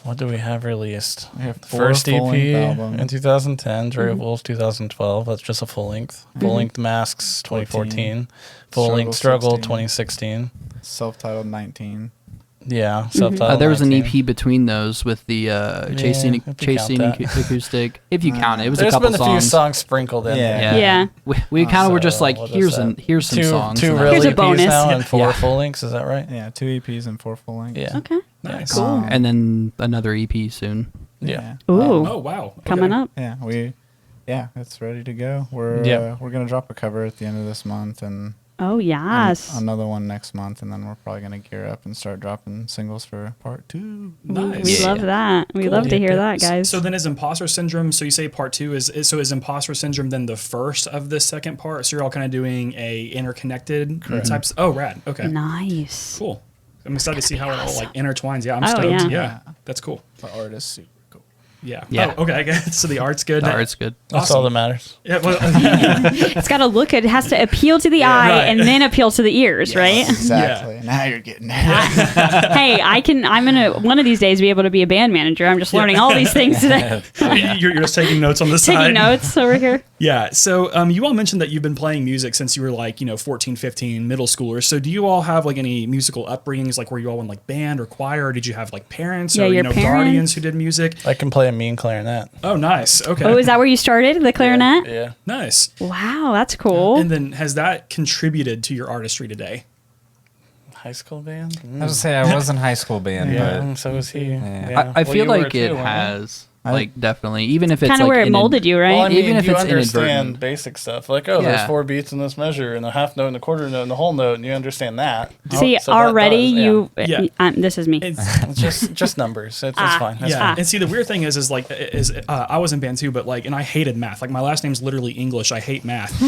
What do we have released? We have 4 First EP full-length albums. in 2010, Dre Wolf 2012. That's just a full length. Full length Masks 2014. Full length Struggle 16. 2016. Self-titled 19. Yeah, self-titled. there was an 19. EP between those with the Chasing if you count that. acoustic. If you count it, it was There's a couple been a few songs. songs sprinkled in Yeah. there. Yeah. We kind of were just So, like, what is here's that? some songs. Two and real Here's a EPs bonus. now and 4 Yeah. full lengths. Is that right? Yeah, 2 EPs and 4 full lengths. Yeah. Okay. Nice. Cool. and then another EP soon. Yeah. Ooh. Oh wow. Okay. Coming up. Yeah, it's ready to go. We're gonna drop a cover at the end of this month, and Oh, yes. another one next month, and then we're probably gonna gear up and start dropping singles for part 2. Nice. We love that. We love to hear that, guys. So then is Imposter Syndrome, so you say part 2, is Imposter Syndrome then the first of the second part? So you're all kind of doing a interconnected types? Oh, rad. Okay. Nice. Cool. I'm excited to see how it all like intertwines. Yeah, I'm Oh, stoked. yeah. Yeah. That's cool. The art is super cool. Yeah. Yeah. Oh, okay. I guess. So the art's good. The art's good. That's Awesome. all that matters. Yeah, well, It's got to look good. It has to appeal to the eye right. and then appeal to the ears, right? Exactly. Now you're getting it. Hey, I'm going to one of these days be able to be a band manager. I'm just learning all these things today. you're just taking notes on the side. Taking notes over here. Yeah. So you all mentioned that you've been playing music since you were like, 14, 15, middle schoolers. So do you all have like any musical upbringings, like were you all in like band or choir? Or did you have like parents Yeah, or, your guardians parents. who did music? I can play a mean clarinet. Oh, nice. Okay. Oh, is that where you started, the clarinet? Yeah. Nice. Wow, that's cool. And then has that contributed to your artistry today? High school band? I was gonna say I was in high school band, Yeah, but so was he. Yeah. Yeah. I Well, feel you were like too, it weren't you? has. Like definitely, even if it's Kind of like where it molded you, right? Well, I mean, Even if you it's understand inadvertent. basic stuff, like there's Yeah. 4 beats in this measure, and a half note, and a quarter note, and a whole note, and you understand that. See, So that already does, you. Yeah. This is me. It's, It's just numbers. It's fine. That's yeah, fine. and see the weird thing is I was in band too, but like, and I hated math. Like my last name's literally English. I hate math.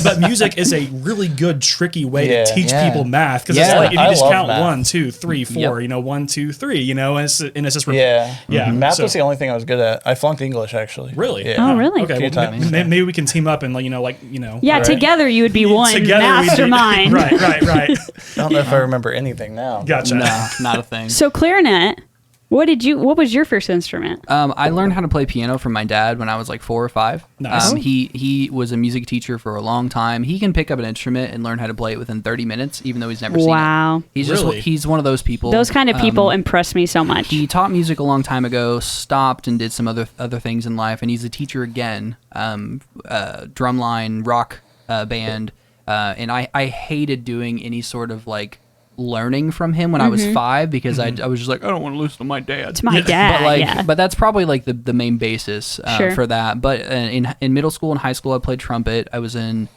But music is a really good, tricky way Yeah. to teach Yeah. people math because Yeah. it's like if you I just love count math. 1, 2, 3, 4, Yep. 1, 2, 3, and it's just Yeah. yeah. Math so- was the only thing I was good at. I flunked English actually. Really? Yeah. Oh, really? Okay, Few well, times. maybe we can team up and Yeah, Right. together you would be one together we'd be- mastermind. right. I don't know if I remember anything now. Gotcha. No, not a thing. So clarinet. What was your first instrument? I learned how to play piano from my dad when I was like 4 or 5. Nice. He was a music teacher for a long time. He can pick up an instrument and learn how to play it within 30 minutes, even though he's never seen it. Wow. Really? He's one of those people. Those kind of people impress me so much. He taught music a long time ago, stopped and did some other things in life, and he's a teacher again. Drumline, rock band, and I hated doing any sort of like learning from him when I was 5 because I was just like, I don't want to listen to my dad. To my dad, But like, yeah. but that's probably like the main basis Sure. for that. But in middle school and high school, I played trumpet. I was in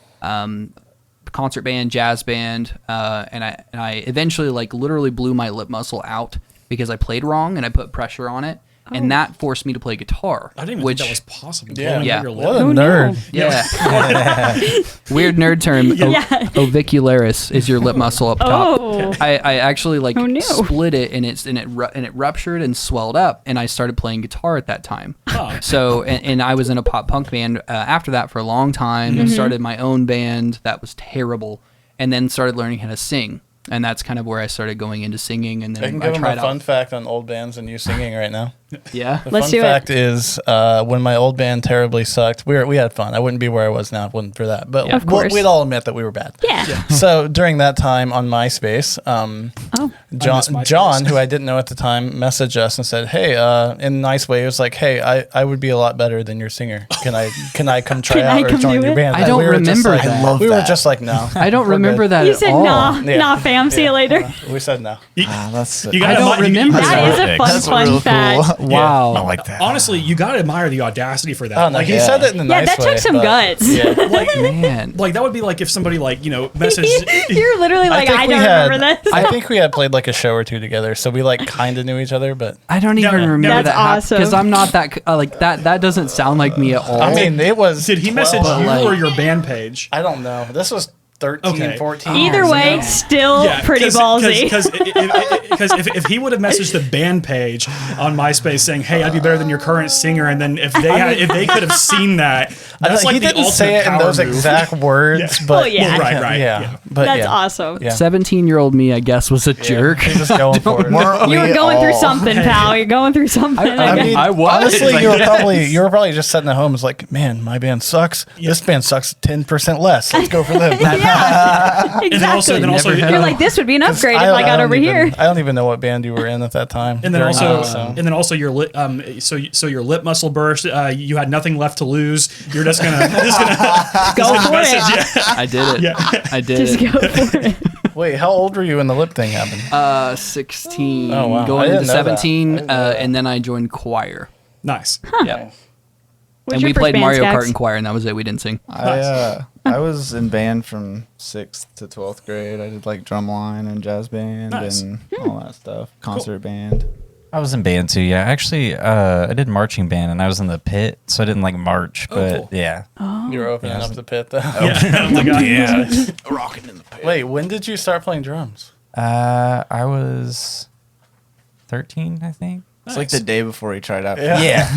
concert band, jazz band, and I eventually like literally blew my lip muscle out because I played wrong and I put pressure on it, and that forced me to play guitar. I didn't even which, think that was possible. Yeah. Blowing Yeah. your lip. What a Who nerd. knew? Yeah. Weird nerd term. Ovicularis is your lip muscle up top. Oh. I actually like Who knew? split it and it ruptured and swelled up, and I started playing guitar at that time. Oh. So and I was in a pop punk band after that for a long time. Mm-hmm. Started my own band that was terrible, and then started learning how to sing. And that's kind of where I started going into singing. And I then can I give him a tried fun out. fact on old bands and you singing right now. Yeah. The Let's fun do it. fact is, when my old band terribly sucked, we had fun. I wouldn't be where I was now if it wasn't for that. But Yeah. Of course. we'd all admit that we were bad. Yeah. So during that time on MySpace, Oh. miss MySpace. John, who I didn't know at the time, messaged us and said, "Hey, in a nice way, it was like, hey, I would be a lot better than your singer. Can I come try Can I out or come join do your it?" band?" I And don't we were just remember like, that. I love we were that. just like, no. I don't We're remember good. that You at said all. nah, Yeah. nah, fam. See you later. We said no. That's You I gotta don't remember That is a fun, That's fun real fact. cool. Wow. I like that. Honestly, you gotta admire the audacity for that. Oh, no, like, he yeah. said it in a Yeah, nice that way. took some but- guts. Yeah. like, Man. like that would be like if somebody messaged. You're literally like, I don't remember this. I think we had played like a show or two together, so we like kind of knew each other. But I don't even no, remember That's that awesome. because I'm not that like that. That doesn't sound like me at all. I mean, it was. Did he 12. message you like- or your band page? I don't know. This was 13, Okay. 14. Either years way, ago. still pretty ballsy. Because if he would have messaged the band page on MySpace saying, "Hey, I'd be better than your current singer," and then if they could have seen that, I that's don't- like he the didn't ultimate say it in power those move. exact words, Yeah. but Well, yeah. Right, yeah. yeah. But That's yeah. awesome. Yeah. 17-year-old me, I guess, was a jerk. He's just going for it. You were going through something, pal. You're going through something. I mean, I was. honestly, Like- you were probably just sitting at home. It's like, man, my band sucks. This band sucks 10% less. Let's go for them. yeah, exactly. then also Never You're like, this would be an upgrade if I got don't over even- here. I don't even know what band you were in at that time. And then during also, that, so. and then also your lip, so your lip muscle burst. You had nothing left to lose. You're just gonna Go for message. it. Yeah. I did it. Yeah. I did Just it. go for it. Wait, how old were you when the lip thing happened? 16, Oh, wow. I going didn't into know that. I 17, didn't know that. and then I joined choir. Nice. Yep. What's And your we first played band, Mario Skax? Kart in choir, and that was it. We didn't sing. I was in band from 6th to 12th grade. I did like drumline and jazz band Nice. and all that stuff. Concert band. I was in band too. Yeah, actually, I did marching band, and I was in the pit, so I didn't like march. But cool. yeah, You were opening up the pit, though. Yeah. Oh my god. Rocking in the pit. Wait, when did you start playing drums? I was 13, I think. It's like the day before he tried out. Yeah.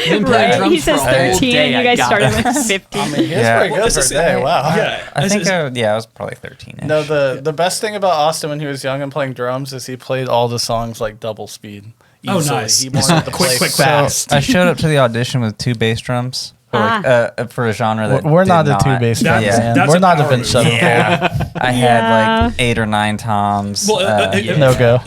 Right. He says 13 and you guys started with 15. I mean, he was Yeah. pretty good for a day. Wow. Yeah. I This think is- I was probably 13. No, the best thing about Austin when he was young and playing drums is he played all the songs like double speed. Oh, easily. nice. He wanted to play Quick, fast. I showed up to the audition with 2 bass drums for a genre that We're not did a two bass That- drum Yeah. band. that's We're a not a power Vince move. Shuttle band. Yeah, I Yeah. had like 8 or 9 toms. Well, No go.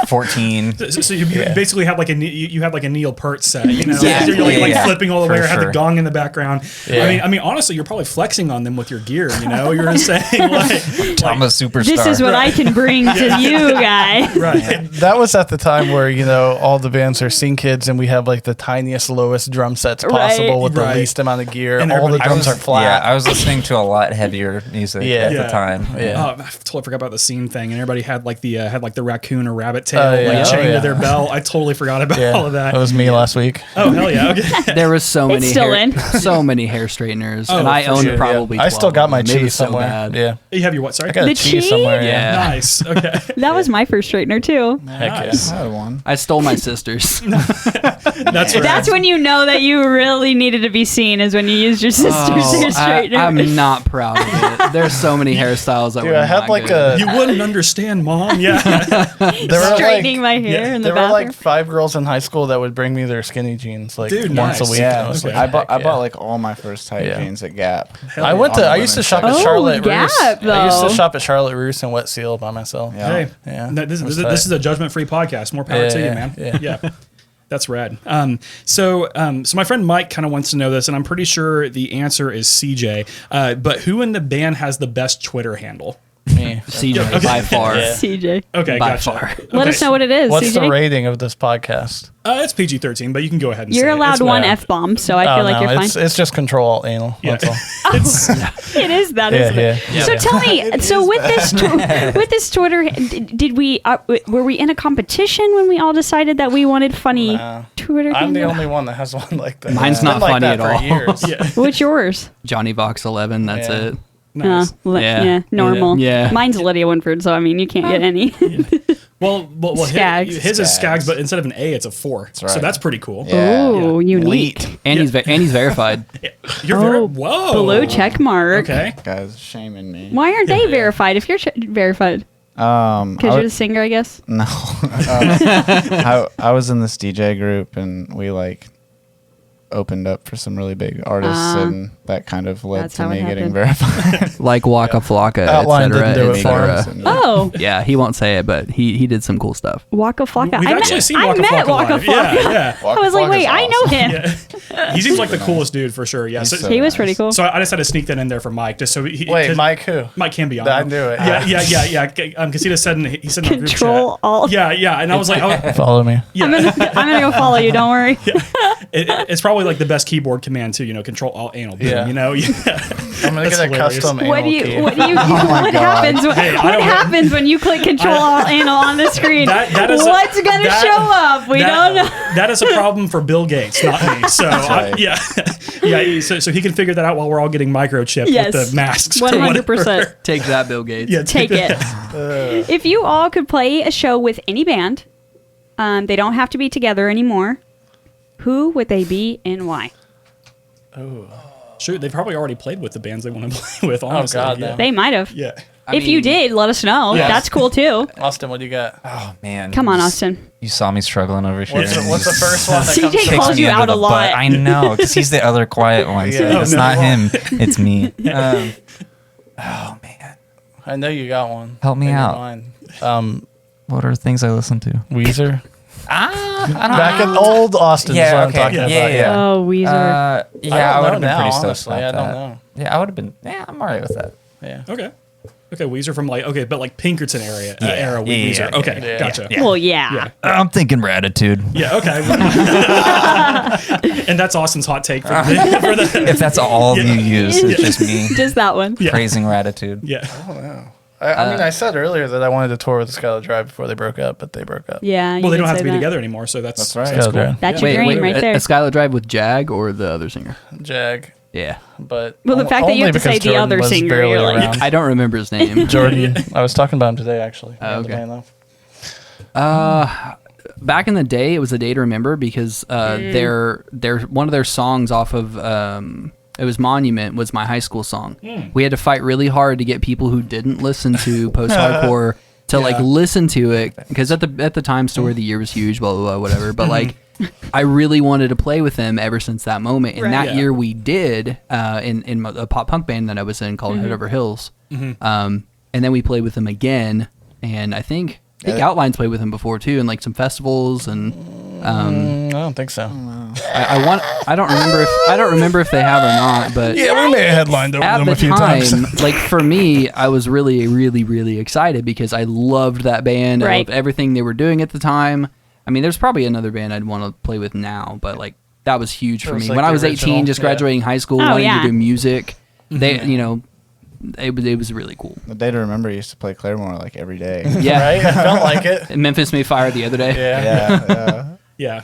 14. So you basically have like you have like a Neil Peart set, you know, Yeah, you're like yeah. flipping all the For way, or have the sure. gong in the background. Yeah. I mean, honestly, you're probably flexing on them with your gear. You know, you're saying I'm a superstar. This is what I can bring to you, guy. right. That was at the time where, you know, all the bands are scene kids and we have like the tiniest, lowest drum sets possible with Right. the least amount of gear. And all the everybody- drums are flat. Yeah, I was listening to a lot heavier music at the time. Yeah. Oh, I totally forgot about the scene thing, and everybody had like the raccoon or rabbit tail yeah. like Oh, chained yeah. to their belt. I totally forgot about Yeah. all of that. That was me last week. Oh hell yeah! Okay. There was so many still in. so many hair straighteners, Oh, and I for owned sure. probably. I 12 still got of my them. It cheese was so somewhere. bad. Yeah. You have your what? Sorry. I got The a cheese cheese? somewhere. Yeah. Nice. Okay. That was my first straightener too. Heck Nice. I had one. I stole my sister's. That's right. That's when you know that you really needed to be seen, is when you used your sister's hair straightener. I'm not proud of it. There's so many hairstyles that Dude, were I had not like good. You wouldn't understand, Mom. Yeah. there were straightening like, my hair in the there were bathroom. like 5 girls in high school that would bring me their skinny jeans like Dude, once nice. a week. Yeah, And I was okay. like, I heck bought yeah. like all my first tight Yeah. jeans at Gap. I went to. On the I used to women's shop at section. Charlotte Oh, Russe. Gap, I used though. to shop at Charlotte Russe and Wet Seal by myself. Yeah. Hey. Yeah. No, this That's is a judgment-free podcast. More power Yeah, to you, yeah, man. yeah. Yeah. That's rad. So my friend Mike kind of wants to know this, and I'm pretty sure the answer is CJ. But who in the band has the best Twitter handle? Me. CJ by far. Yeah. CJ. Okay, By gotcha. far. Let us know what it is, What's CJ. the rating of this podcast? It's PG-13, but you can go ahead and You're say allowed It's one whatever. F-bomb, so I feel like you're fine. It's just control alt anal. Yeah. That's all. It is that, Yeah, isn't it? yeah. So tell me, so with this Twitter, did we were we in a competition when we all decided that we wanted funny Twitter? I'm the handle? only one that has one like that. Mine's It's not been like funny that at all. for years. Yeah. What's yours? Johnny Vox 11. That's Yeah. it. Nice. Yeah. Normal. Yeah. Mine's Lydia Winford, so I mean, you can't get any. Well, Skags. his is Skags, but instead of an A, it's a 4. So right. that's pretty cool. Yeah. Ooh, unique. Elite. And he's verified. You're very Oh, whoa. Blue check mark. Okay. Guys shaming me. Why aren't they verified? If you're verified, I because you're the singer, I guess. No. I was in this DJ group and we like opened up for some really big artists and that kind of led That's Oh, to how it me getting happened. verified. Like Waka Flocka, Outline etc. didn't do it for etc. him. Oh, Yeah, he won't say it, but he did some cool stuff. Waka Flocka. We've I actually met, seen I Waka met Flocka Waka live. Flocka. Yeah, yeah. Waka I was like, Flocka's wait, I know awesome. him. He seems like the coolest dude for sure. Yeah. He's So, so He was nice. pretty cool. so I just had to sneak that in there for Mike, just so he. Wait, 'cause Mike who? Mike can be on. I it. knew it. Yeah. Because he just said he said in our group Control chat. Alt. Yeah, and I was like, Follow me. I'm gonna go follow you. Don't worry. it's probably like the best keyboard command too. You know, Control Alt Anal. Boom, Yeah. You know. I'm gonna That's get a hilarious. custom What do anal you? key. What do you? what happens? What, Hey, I what don't- happens when you click Control Alt Anal on the screen? That is What's gonna that- show up? We don't know. That is a problem for Bill Gates, not me. So right. yeah. So he can figure that out while we're all getting microchipped Yes. with the masks. or 100%. whatever. Take that, Bill Gates. Yeah, Take it. If you all could play a show with any band, they don't have to be together anymore. Who would they be and why? Shoot, they've probably already played with the bands they want to play with. Honestly, God, yeah. no. They might have. Yeah. If you did, let us know. Yeah. That's cool too. Austin, what do you got? Oh man. Come on, You Austin. You saw me struggling over here. What's the first one that comes CJ to calls mind? you Me under out a the lot. butt. I know, because he's the other quiet one. So Yeah. it's No. not him. It's me. Oh man. I know you got one. Help me in your out. mind. What are things I listen to? Weezer. I don't Back in old Austin is what Yeah, I'm okay. talking about. Yeah. Oh, Weezer. Yeah, I would have been now, pretty stoked honestly. about I don't that. know. Yeah, I would have been. Yeah, I'm alright with that. Yeah. Okay, Weezer from but like Pinkerton era Yeah. Weezer. Yeah. Okay, Yeah. gotcha. Yeah. Well, yeah. I'm thinking Ratitude. Yeah, okay. And that's Austin's hot take for the If that's all you use, it's just me Just that one. praising Ratitude. yeah. I mean, I said earlier that I wanted to tour with Skylar Drive before they broke up, but they broke up. Yeah. Well, they you don't did have say to be that. together anymore, so that's right. That's Skylar cool. Drive. That's your dream right there. A Skylar Drive with Jag or the other singer? Jag, Yeah. but Well, the fact that you only have to say because the Jordan other was singer, barely you're like- around. I don't remember his name. Jordan. I was talking about him today, actually. Oh, The okay. band, though. Back in the day, it was a day to remember because their one of their songs off of it was Monument was my high school song. We had to fight really hard to get people who didn't listen to post hardcore to like listen to it because at the time Story of the Year was huge, blah blah blah, whatever. But like I really wanted to play with them ever since that moment. And Right. that Yeah. year we did in a pop punk band that I was in called Head Over Hills. And then we played with them again, and I think think Outlines played with him before too, and like some festivals and. I don't think so. I don't remember if they have or not, but Yeah, we may have headlined over at them the a few time, times. like for me, I was really, really, really excited because I loved that band. I Right. loved everything they were doing at the time. I mean, there's probably another band I'd want to play with now, but like that was huge for was me. like When I the was 18, original, just yeah. graduating high school, Oh, wanting yeah. to do music, they, you know, it was really cool. The Day to Remember used to play Claremore like every day. Yeah, Right? I felt like it. Memphis May Fire the other day. Yeah. yeah. Yeah.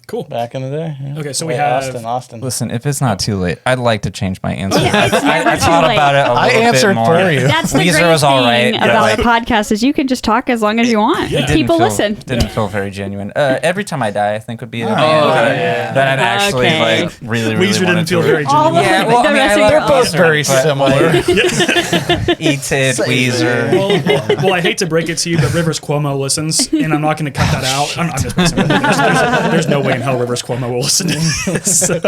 Cool. Back in the day. Yeah. Okay, so we Wait, have- Austin. Listen, if it's not too late, I'd like to change my answer. Yeah, it's never I too thought late. about it a I little bit answered more. for you. That's the Weezer great was all thing right, but, about like- the podcast is you can just talk as long as you want. It didn't People feel- listen. Didn't feel very genuine. Every Time I Die, I think would be a band yeah. that I'd actually Okay. like really, really Weezer wanted didn't feel to. very All genuine. of Yeah, well, the I mean, rest I of your love Both very but, similar. like, E-Tid, Weezer. Well, I hate to break it to you, but Rivers Cuomo listens, and I'm not going to cut that out. I'm just messing with you. There's no way in hell Rivers Cuomo will listen to this. So,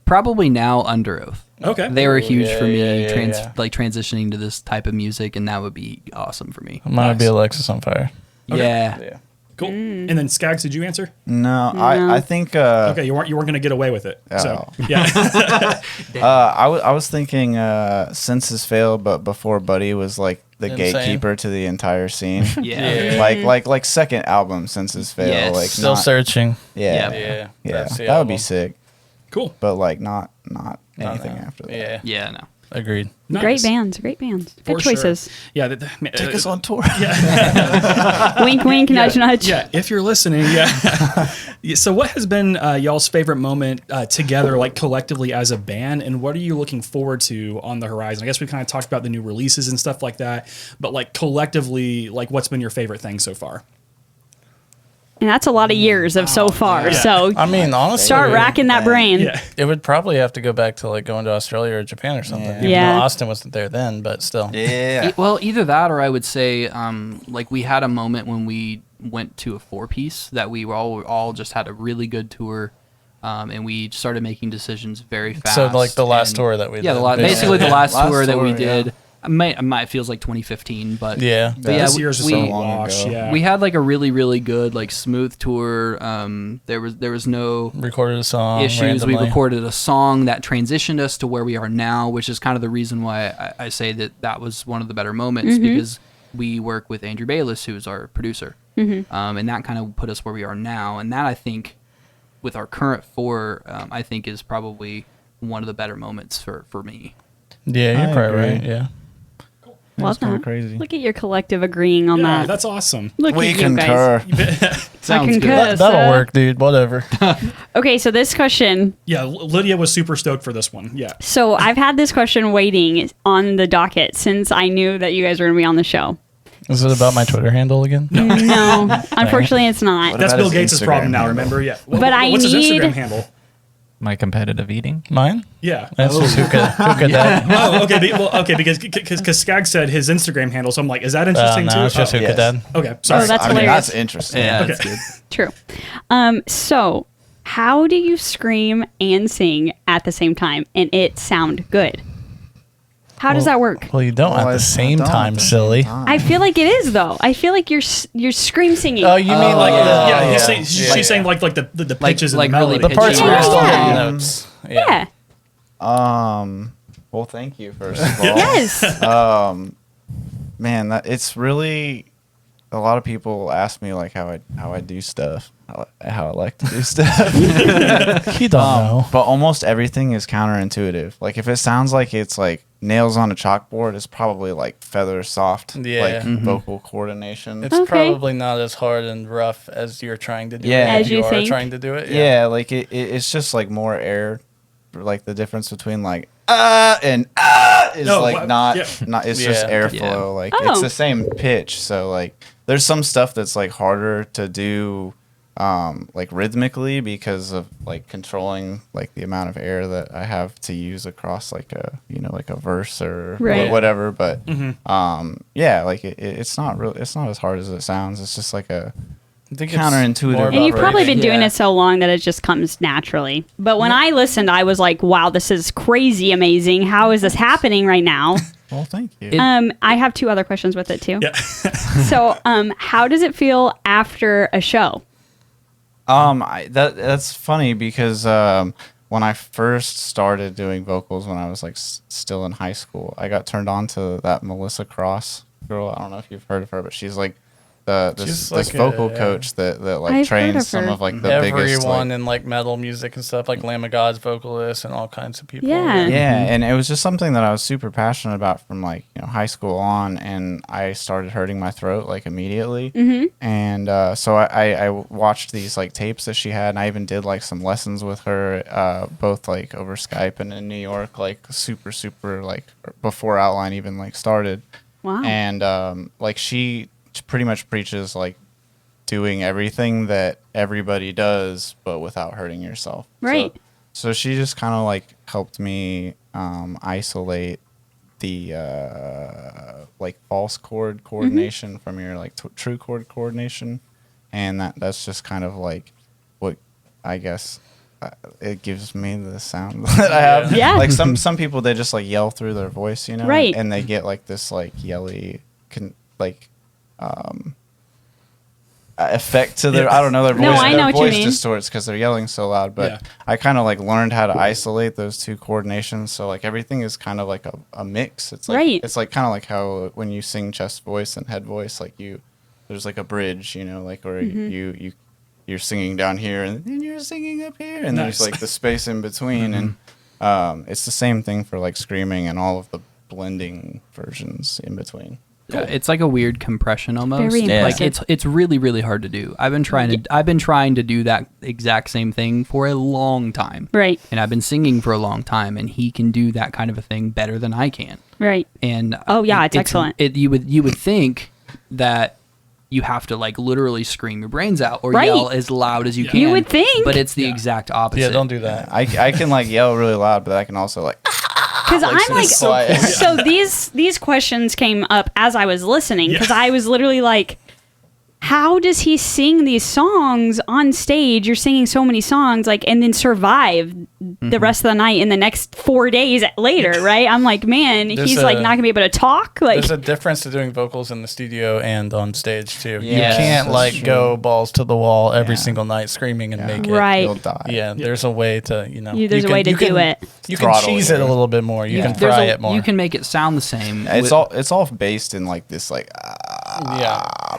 Probably now Under Oath. okay. They were huge yeah, for me, yeah. like transitioning to this type of music, and that would be awesome for me. Mine would be Alexis on Fire. Yeah. Yeah. Cool. And then Skaggs, did you answer? No, No. I think. Okay, you weren't going to get away with it. So, Oh. yeah. I was thinking Senses Fail, but before Buddy was like the Insane. gatekeeper to the entire scene. Yeah. like second album Senses Fail. Yes. Like Still not- searching. Yeah. Yeah. Yeah. That's the That would be album. sick. Cool. But like not anything No. after that. Yeah. Yeah, no. Agreed. Nice. Great bands. Good For choices. Sure. Yeah. Take us on tour. Wink, wink, nudge, nudge. Yeah, if you're listening, yeah. Yeah, so what has been y'all's favorite moment together, like collectively as a band, and what are you looking forward to on the horizon? I guess we kind of talked about the new releases and stuff like that, but like collectively, like what's been your favorite thing so far? And that's a lot of years of so far. Yeah. So I mean, honestly, start racking that brain. Yeah. it would probably have to go back to like going to Australia or Japan or something. Yeah. Even Yeah. though Austin wasn't there then, but still. Yeah. Well, either that or I would say, like we had a moment when we went to a 4-piece that we were all just had a really good tour, and we started making decisions very fast. So like the last and- tour that we Yeah, did. basically the Yeah. last Last tour that we tour, yeah. did. It feels like 2015, but Yeah. But yeah, This year's just we- so long wash. ago. Yeah. we had like a really, really good, like smooth tour. There was no Recorded a song. issues. randomly. We recorded a song that transitioned us to where we are now, which is kind of the reason why I say that was one of the better moments because we work with Andrew Bayless, who is our producer, and that kind of put us where we are now. And that I think, with our current 4, I think is probably one of the better moments for me. Yeah, you're I probably agree. right. Yeah. Well That's kinda done. crazy. Look at your collective agreeing on Yeah, that. that's awesome. Look We at you guys. concur. Sounds concur. good. That'll work, dude. Whatever. Okay, so this question. Yeah, Lydia was super stoked for this one. Yeah. So I've had this question waiting on the docket since I knew that you guys were going to be on the show. Is it about my Twitter handle again? No, unfortunately, it's not. That's about Bill his Gates' Instagram problem now, handle? remember? Yeah. But I what's his need- Instagram handle? My competitive eating. Mine? Yeah. That's just who could that? Oh, okay. Because Skag said his Instagram handle, so I'm like, is that interesting No, too? it's just Oh, who yes. could that? okay. Sorry. that's I mean, hilarious. that's interesting. Yeah, Okay. that's good. True. So how do you scream and sing at the same time and it sound good? How does that work? Well, you don't Well, at the I same don't time, at the same silly. time. I feel like it is though. I feel like you're scream singing. Oh, you mean like yeah, the, he's saying, she's saying like the pitches like and the really melody. the parts pitchy. where you're still Yeah. hitting notes. yeah. Well, thank you first of all. Yes. Man, it's really a lot of people ask me like how I do stuff, how I like to do stuff. You don't know. But almost everything is counterintuitive. Like if it sounds like it's like nails on a chalkboard, it's probably like feather soft, Yeah. like vocal coordination. It's Okay. probably not as hard and rough as you're trying to do Yeah. it. As you are think. trying to do it. yeah, like it's just like more air. Like the difference between like and is No, like not yeah. it's just Yeah. airflow. Yeah. Like Oh. it's the same pitch. So like there's some stuff that's like harder to do like rhythmically because of like controlling like the amount of air that I have to use across like a like a verse or Right. whatever. But yeah, like it's not real. It's not as hard as it sounds. It's just like a I think it's Counterintuitive. more And about you've probably been doing Yeah. it so long that it just comes naturally. But when I listened, I was like, wow, this is crazy amazing. How is this happening right now? Well, thank you. I have 2 other questions with it too. Yeah. So, how does it feel after a show? That's funny because when I first started doing vocals when I was like still in high school, I got turned on to that Melissa Cross girl. I don't know if you've heard of her, but she's like this like vocal coach that like I've heard trains of some her. of like the biggest Everyone like, in like metal music and stuff, like Lamb of God's vocalists and all kinds of people. Yeah. yeah, and it was just something that I was super passionate about from like high school on, and I started hurting my throat like immediately, and so I watched these like tapes that she had, and I even did like some lessons with her, both like over Skype and in New York, like super like before Outline even like started. Wow. And like she pretty much preaches like doing everything that everybody does but without hurting yourself. Right. So she just kind of like helped me isolate the like false chord coordination from your like true chord coordination, and that's just kind of like what I guess it gives me the sound that I have. Yeah. Like some people, they just like yell through their voice, Right. and they get like this like yelly effect to their, I don't know, their voice. No, I know their what you voice mean. distorts because they're yelling so loud. But Yeah. I kind of like learned how to isolate those 2 coordinations. So like everything is kind of like a mix. It's like, Right. it's like kind of like how when you sing chest voice and head voice, like there's like a bridge, like, or you're singing down here and then you're singing up here, and Nice. there's like the space in between. And it's the same thing for like screaming and all of the blending versions in between. Yeah, it's like a weird compression almost. Very Like impressive. it's really really hard to do. I've been trying to do that exact same thing for a long time. Right. And I've been singing for a long time, and he can do that kind of a thing better than I can. Right. And Oh, yeah, it's excellent. You would think that you have to like literally scream your brains out or Right. yell as loud as you can. You would think. but it's the exact opposite. Yeah, don't do that. I can like yell really loud, but I can also like Because I'm super like, quiet. so these questions came up as I was listening, because I was literally like, how does he sing these songs on stage? You're singing so many songs, like, and then survive the rest of the night and the next 4 days later, right? I'm like, man, There's he's like a- not gonna be able to talk. Like, There's a difference to doing vocals in the studio and on stage too. Yes, You can't that's like true. go balls to the wall every Yeah. single night screaming and make it. Right. you'll die. Yeah, there's a way to there's a way to do it. You can Throttle cheese it. it a little bit more. You Yeah. can There's fry it more. You can make it sound the same. It's all based in like this like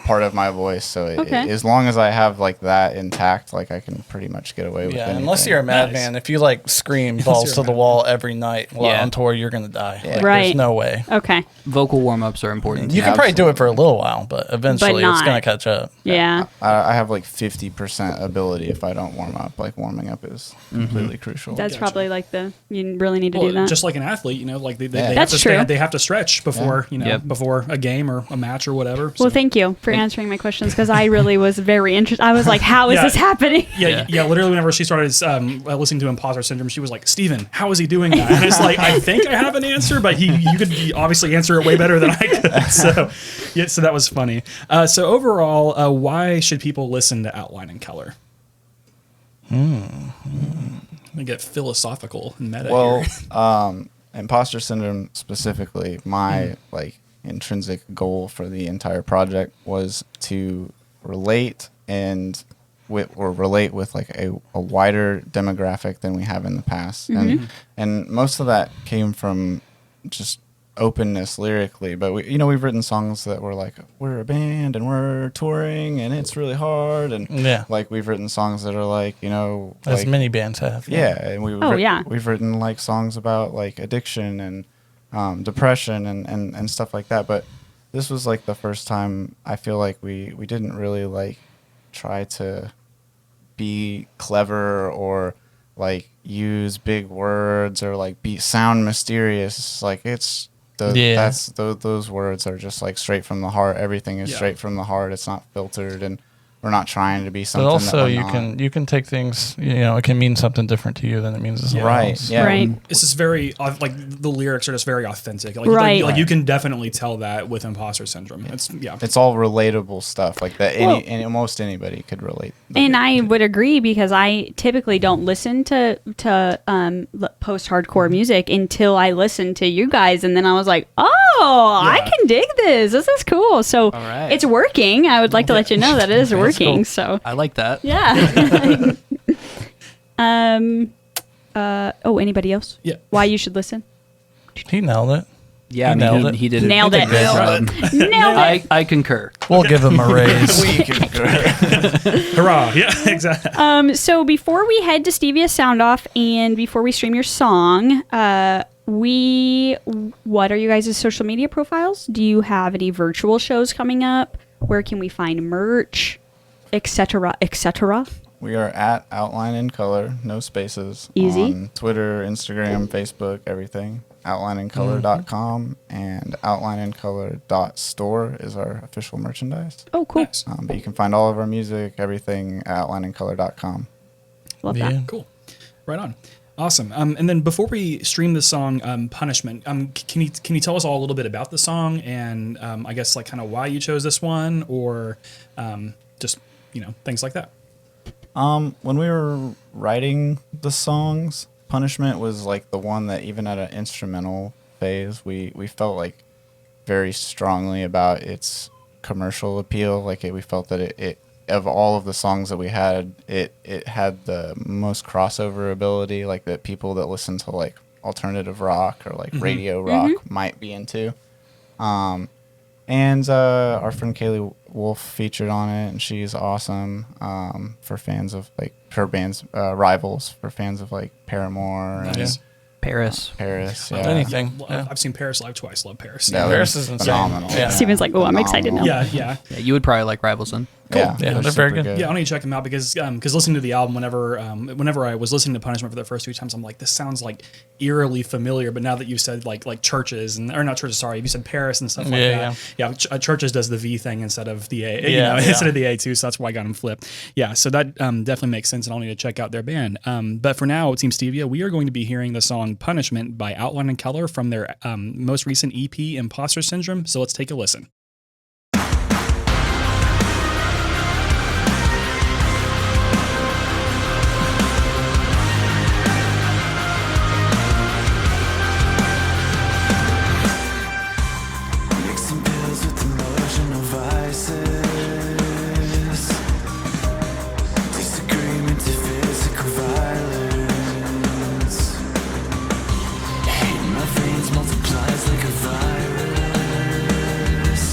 part of my voice. So Okay. as long as I have like that intact, like I can pretty much get away with it. Unless you're a madman. If you like scream balls to the wall every night while Yeah. on tour, you're gonna die. Like, Right. There's no way. Okay. Vocal warm-ups are important. You can probably do it for a little while, but eventually it's not. gonna catch up. Yeah. I have like 50% ability if I don't warm up. Like warming up is completely crucial. That's Gotcha. probably like you really need to Well, do that. just like an athlete, like they Yeah. have That's to true. they have to stretch before Yep. before a game or a match or whatever. Well, So- thank you for answering my questions, because I really was very interested. I was like, how is Yeah. this happening? Yeah. Literally, whenever she started listening to Imposter Syndrome, she was like, "Steven, how is he doing that?" And it's like, I think I have an answer, but you could obviously answer it way better than I could. So, yeah, so that was funny. So overall, why should people listen to Outline and Keller? I get philosophical and meta Well, here. Imposter Syndrome specifically, my like intrinsic goal for the entire project was to relate with like a wider demographic than we have in the past, and most of that came from just openness lyrically. But we've written songs that were like, we're a band and we're touring and it's really hard, and Yeah. like we've written songs that are like As like, many bands have. yeah, and yeah. we've written like songs about like addiction and depression and stuff like that. But this was like the first time I feel like we didn't really like try to be clever or like use big words or like sound mysterious. Like it's those words are just like straight from the heart. Everything is Yeah. straight from the heart. It's not filtered, and we're not trying to be But something. also, that we're not. you can take things. It can mean something different to you than it means to someone Right. else. Yeah. Right. It's just very like the lyrics are just very authentic. Like, Right. like you can definitely tell that with Imposter Syndrome. It's all relatable stuff like that. Well- And almost anybody could relate. And I would agree because I typically don't listen to post-hardcore music until I listen to you guys, and then I was like, oh, I can dig this. This is cool. So right. it's working. I would like to let you know that it is working. So I like that. yeah. Anybody else? Yeah. Why you should listen? He nailed it. Yeah, He nailed it. He did Nailed he it. did a great job. Nailed it. I concur. We'll give him a raise. Hurrah! Yeah, exactly. So before we head to Stevia Sound Off and before we stream your song, what are you guys' social media profiles? Do you have any virtual shows coming up? Where can we find merch, etc., etc.? We are at Outline in Color, no spaces. Easy. On Twitter, Instagram, Facebook, everything. OutlineInColor.com and OutlineInColor.store is our official merchandise. Oh, cool. Nice. But you can find all of our music, everything at OutlineInColor.com. Love Yeah. that. Cool. Right on. Awesome. And then before we stream the song "Punishment," can you tell us all a little bit about the song and I guess like kind of why you chose this one or just things like that. When we were writing the songs, Punishment was like the one that even at an instrumental phase, we felt like very strongly about its commercial appeal. Like we felt that it of all of the songs that we had, it had the most crossover ability, like that people that listen to like alternative rock or like radio rock might be into. And our friend Kaylee Wolf featured on it, and she's awesome for fans of like her band's rivals, for fans of like Paramore and Nice. Paris. Paris. Yeah. Anything. Yeah. I've seen Paris live twice. Love Paris. Yeah, Paris they're is insane. phenomenal. Yeah. Steven's like, oh, I'm excited now. Yeah, yeah. Yeah, you would probably like Rivals then. Yeah, Yeah, they're super very good. Yeah, I need to check them out because listening to the album, whenever I was listening to Punishment for the first few times, I'm like, this sounds like eerily familiar. But now that you said like churches or not churches, sorry, you said Paris and stuff like that. Yeah, churches does the V thing instead of the A. Instead of the A too. So that's why I got them flipped. Yeah, so that definitely makes sense, and I'll need to check out their band. But for now, Team Stevia, we are going to be hearing the song "Punishment" by Outline and Keller from their most recent EP, Imposter Syndrome. So let's take a listen. Mixing pills with emotional vices. Disagreement to physical violence. Hate in my veins multiplies like a virus.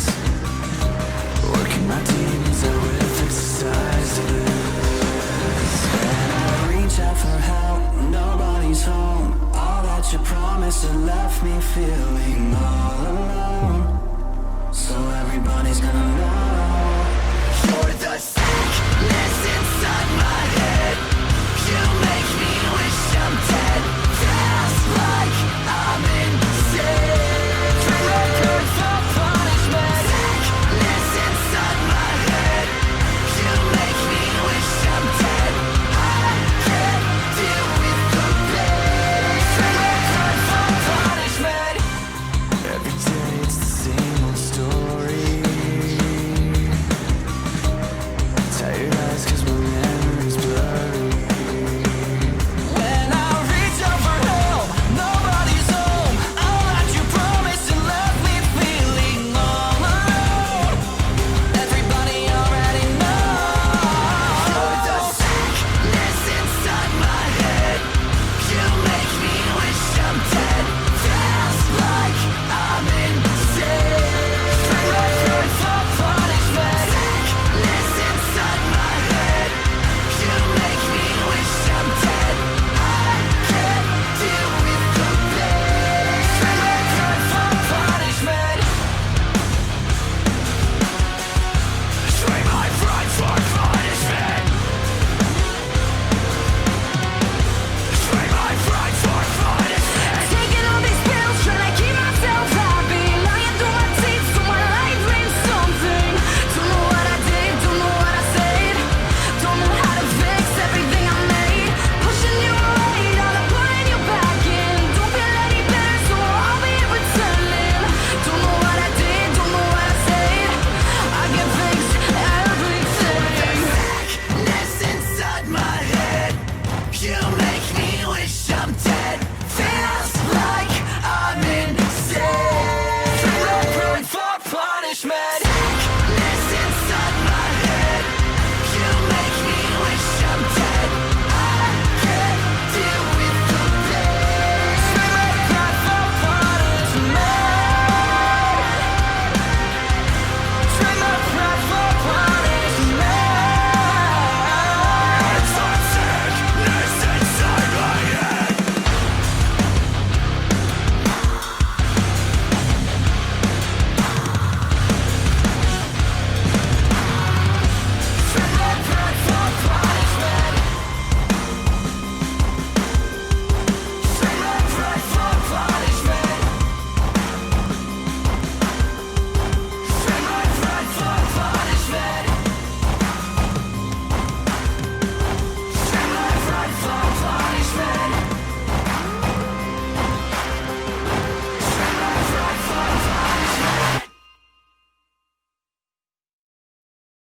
Working my demons out with exercises. And I reach out for help, nobody's home. All that you promised and left me feeling all alone. So everybody's gonna know you're the sickness inside my head. You make me wish I'm dead. Feels like I'm insane. Record for punishment. Sickness inside my head. You make me wish I'm dead. I can't deal with the pain. Record for punishment. Every day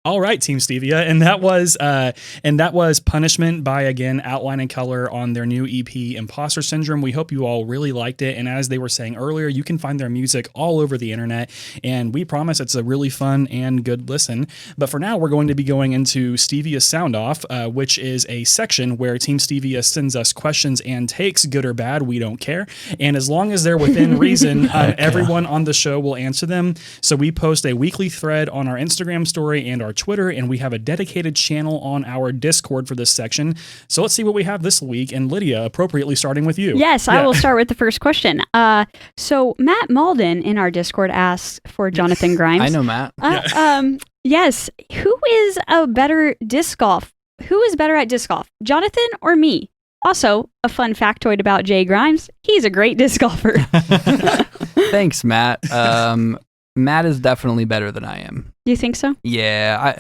All right, Team Stevia, and that was Punishment by, again, Outline and Color on their new EP, Imposter Syndrome. We hope you all really liked it, and as they were saying earlier, you can find their music all over the internet, and we promise it's a really fun and good listen. But for now, we're going to be going into Stevia Sound Off, which is a section where Team Stevia sends us questions and takes, good or bad, we don't care, and as long as they're within reason, everyone on the show will answer them. So we post a weekly thread on our Instagram story and our Twitter, and we have a dedicated channel on our Discord for this section. So let's see what we have this week. And Lydia, appropriately starting with you. Yes, I will start with the first question. So Matt Malden in our Discord asks for Jonathan Grimes. I know Matt. Yes. Who is better at disc golf, Jonathan or me? Also, a fun factoid about Jay Grimes: he's a great disc golfer. Thanks, Matt. Matt is definitely better than I am. You think so? Yeah,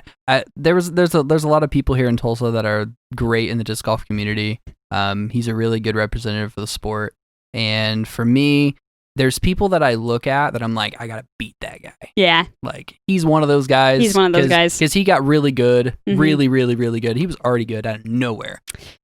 there's a lot of people here in Tulsa that are great in the disc golf community. He's a really good representative for the sport, and for me, there's people that I look at that I'm like, I gotta beat that guy. Yeah, like he's one of those guys. He's one of those guys because he got really good, really, really, really good. He was already good out of nowhere,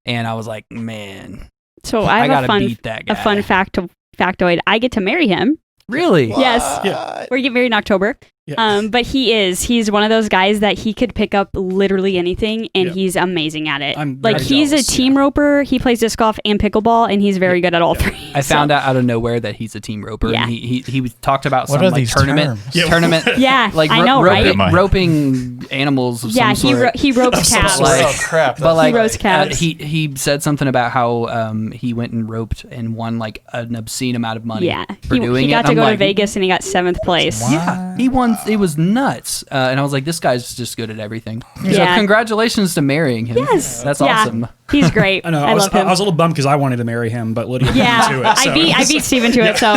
and I was like, man. So I gotta beat that guy. A fun factoid: I get to marry him. Really? What? Yes. Yeah. We get married in October. Yeah. But he's one of those guys that he could pick up literally anything, and he's amazing at it. Like he's a team roper. He plays disc golf and pickleball, and he's very good at all three. I found out of nowhere that he's a team roper. Yeah. And he talked about What some are like these tournament. Yeah, like I know, right? Roping animals of some sort. he ropes calves. Oh crap! But like he ropes calves. He said something about how he went and roped and won like an obscene amount of money. Yeah, for doing he got it. to go to Vegas and he got 7th place. Yeah, he won. It was nuts. And I was like, this guy's just good at everything. So Yeah. congratulations to marrying him. Yes. That's Yeah. awesome. He's great. I know. I love him. I was a little bummed because I wanted to marry him, but Lydia beat me to it. So. I beat Steven to it, so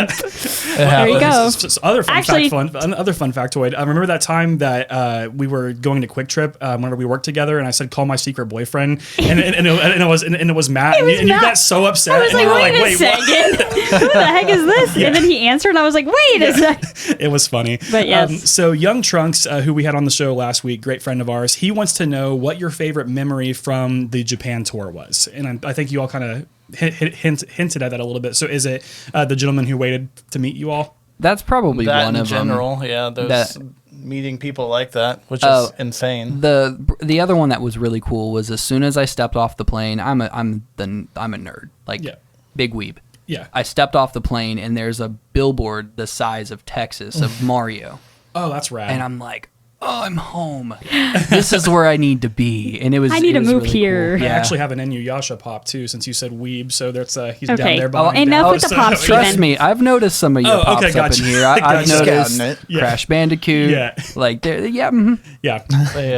there you go. Other fun factoid. I remember that time that we were going to Quick Trip whenever we worked together, and I said, "Call my secret boyfriend," and it was Matt, and you got so upset. I was and like, you were wait a second, who the heck is this? And then he answered, and I was like, wait a second. It was funny. But yes. So Young Trunks, who we had on the show last week, great friend of ours, he wants to know what your favorite memory from the Japan tour was, and I think you all kind of hinted at that a little bit. So is it the gentleman who waited to meet you all? That's probably That one in of general, them. yeah. Those meeting people like that, which Oh, is insane. The other one that was really cool was as soon as I stepped off the plane, I'm a nerd, like big weeb. Yeah. I stepped off the plane and there's a billboard the size of Texas of Mario. Oh, that's rad. And I'm like, oh, I'm home. This is where I need to be. And it was. I need to move really here. Cool. I Yeah. actually have an Inuyasha pop too, since you said weeb. So that's he's Okay. down there. Oh, behind enough that. with the pops, Trust Steven. me, I've noticed some of your Oh, pops okay, up gotcha. in here. I've Gotcha. noticed Scouting it. Yeah. Crash Bandicoot. Yeah. Like, yeah. Mhm. Yeah.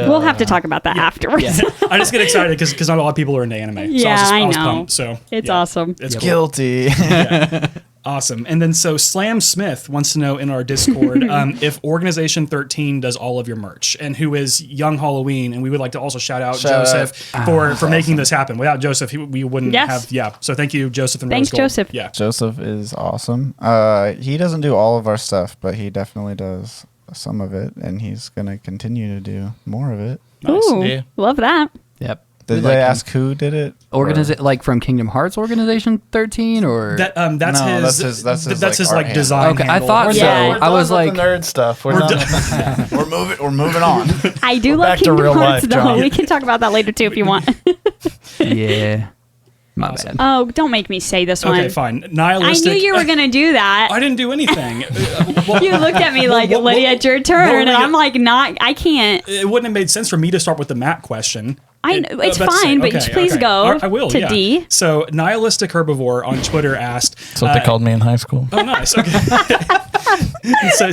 We'll have to talk about that afterwards. Yeah. I just get excited because not a lot of people are into anime. Yeah, so I was know. pumped, so It's yeah. awesome. It's cool. Guilty. Awesome. And then so Slam Smith wants to know in our Discord if Organization 13 does all of your merch, and who is Young Halloween. And we would like to also shout out Joseph for making this happen. Without Joseph, we wouldn't Yes. have. So thank you, Joseph and Thanks, Rose Gold. Joseph. Yeah. Joseph is awesome. He doesn't do all of our stuff, but he definitely does some of it, and he's going to continue to do more of it. Ooh, Yeah. love that. Yep. Did We they like ask who did it? like from Kingdom Hearts Organization 13 or That's No, his that's his, that's his like, like art design. Okay, I handle. thought We're so. done. We're I done was with like- the nerd stuff. We're done. We're moving on. I do We're love back to Kingdom real Hearts, life, though. John. We can talk about that later, too, if you want. yeah. My Awesome. bad. Oh, don't make me say this one. Okay, fine. I Nihilistic. knew you were going to do that. I didn't do anything. You looked at me like, what- Lydia, it's your turn. what were And you- I'm like, I can't. It wouldn't have made sense for me to start with the Matt question. I know, it's about to say- fine, but please go I will, to yeah. D. So, Nihilistic Herbivore on Twitter asked... That's what they called me in high school. Oh, nice. Okay.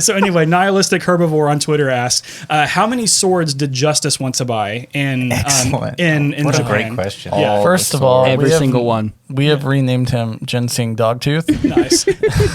so anyway, Nihilistic Herbivore on Twitter asked, how many swords did Justice want to buy in Excellent. in What a Japan? great question. Yeah. All First the of all, Every we have- single one. We have renamed him Ginseng Dogtooth. Nice.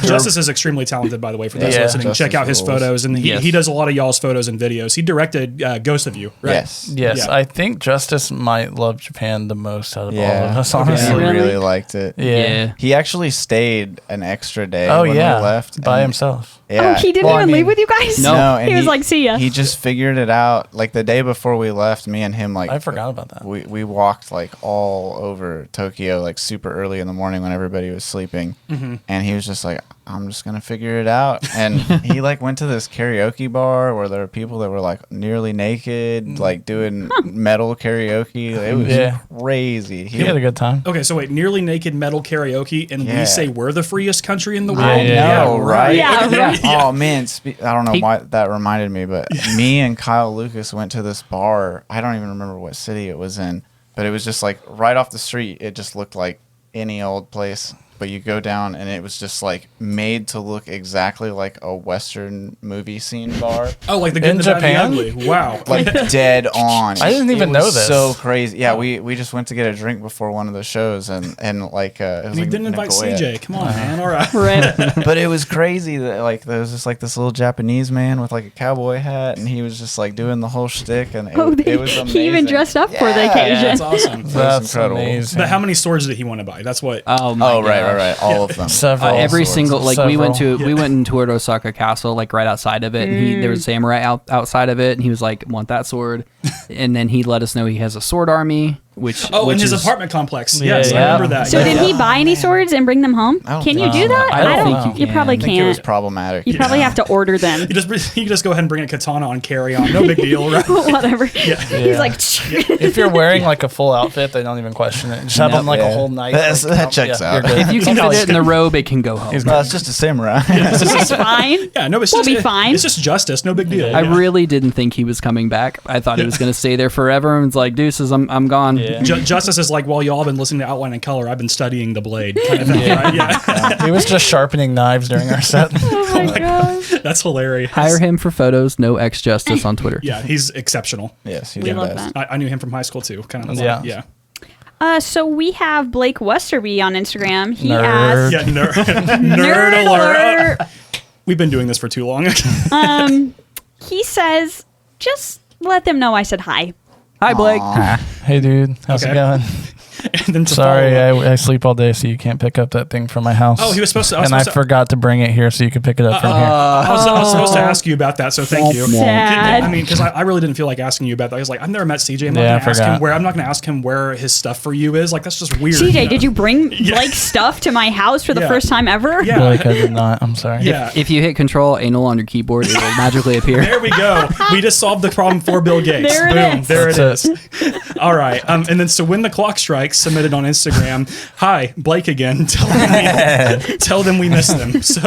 Justice is extremely talented, by the way, for those Yeah. listening. Justice Check out his rules. photos, and Yes. he does a lot of y'all's photos and videos. He directed Ghost of You, right? Yes. Yes, Yeah. I think Justice might love Japan the most out of all of Yeah. us, He honestly. Really? really liked it. Yeah. He actually stayed an extra day Oh when yeah, we left. by and- himself. Yeah, Yeah. he didn't Well, I even leave mean- with you guys. No. and he was like, "See ya." He just figured it out. Like the day before we left, me and him, like I forgot about that. we walked like all over Tokyo, like super early in the morning when everybody was sleeping, and he was just like, I'm just gonna figure it out. And he like went to this karaoke bar where there were people that were like nearly naked, like doing metal karaoke. It was Yeah. crazy. He had a good time. Okay, so wait, nearly naked metal karaoke, and we Yeah. say we're the freest country in the Yeah, world. yeah, know, right? Yeah, right. Oh man, I don't know why that reminded me, but me and Kyle Lucas went to this bar. I don't even remember what city it was in, but it was just like right off the street. It just looked like any old place. But you go down and it was just like made to look exactly like a Western movie scene bar. Oh, like the good, In the bad, and the Japan? ugly. Wow. Like dead on. I didn't even It know was this. So crazy. Yeah, we just went to get a drink before one of the shows and like it was you like didn't invite Nagoya. CJ. Come on, man. All right. Rip. But it was crazy that like there was just like this little Japanese man with like a cowboy hat and he was just like doing the whole shtick and it, it was amazing. He even dressed up for the Yeah. occasion. That's awesome. That's incredible. amazing. But how many swords did he want to buy? That's what. Oh my Oh right, gosh. right, all of them. Several. Every swords. single like we went Several. into Osaka Castle like right outside of it, and there was a samurai outside of it, and he was like, "Want that sword?" And then he let us know he has a sword army, which Oh, which in his is, apartment complex. Yeah, Yes, I yeah. remember that. So Yeah. did he buy any swords and bring them home? I don't Can you think do so. that? I don't think you You probably can. I think it was can't. problematic. You probably have to order them. You just go ahead and bring a katana on carry on. No big deal, right? Whatever. He's like, If you're wearing like a full outfit, they don't even question it. Just have Nope. on like Yeah. a whole night. That checks out. you're good. if you can fit it in the robe, it can go home. No, it's just a samurai. it's fine. Yeah, no, it's We'll just, be fine. It's just justice. No big deal. I Yeah. really didn't think he was coming back. I thought he was going to stay there forever, and it's like, deuces, I'm gone. Yeah. Justice is like, while y'all have been listening to Outline and Color, I've been studying the blade. Kind of thing, right? Yeah. He was just sharpening knives during our set. Oh my god. That's hilarious. Hire him for photos. No ex justice on Twitter. Yeah, he's exceptional. Yes, he's We the love best. that. I knew him from high school too. Kind of. Yeah. Yeah. So we have Blake Westerby on Instagram. He Nerd. asked, Yeah. Nerd alert. We've been doing this for too long. he says, just let them know I said hi. Hi, Blake. Hey, dude. How's Okay. it going? And then to Sorry, follow up- I sleep all day, so you can't pick up that thing from my house. Oh, he was supposed to. And I forgot to bring it here, so you could pick it up from here. I was supposed to ask you about that, so thank you. Sad. I mean, because I really didn't feel like asking you about that. I was like, I've never met CJ. I'm not Yeah, I gonna ask him forgot. where. I'm not going to ask him where his stuff for you is. Like, that's just weird. CJ, did you bring Yeah. Blake's stuff to my house for the Yeah. first time ever? Yeah. Blake, I did not. I'm sorry. Yeah. If you hit Control Anal on your keyboard, it will magically appear. There we go. We just solved the problem for Bill Gates. There it Boom. is. There it That's is. All right. And then so when the clock strikes, submitted on Instagram. Hi, Blake again. Tell them we miss them. So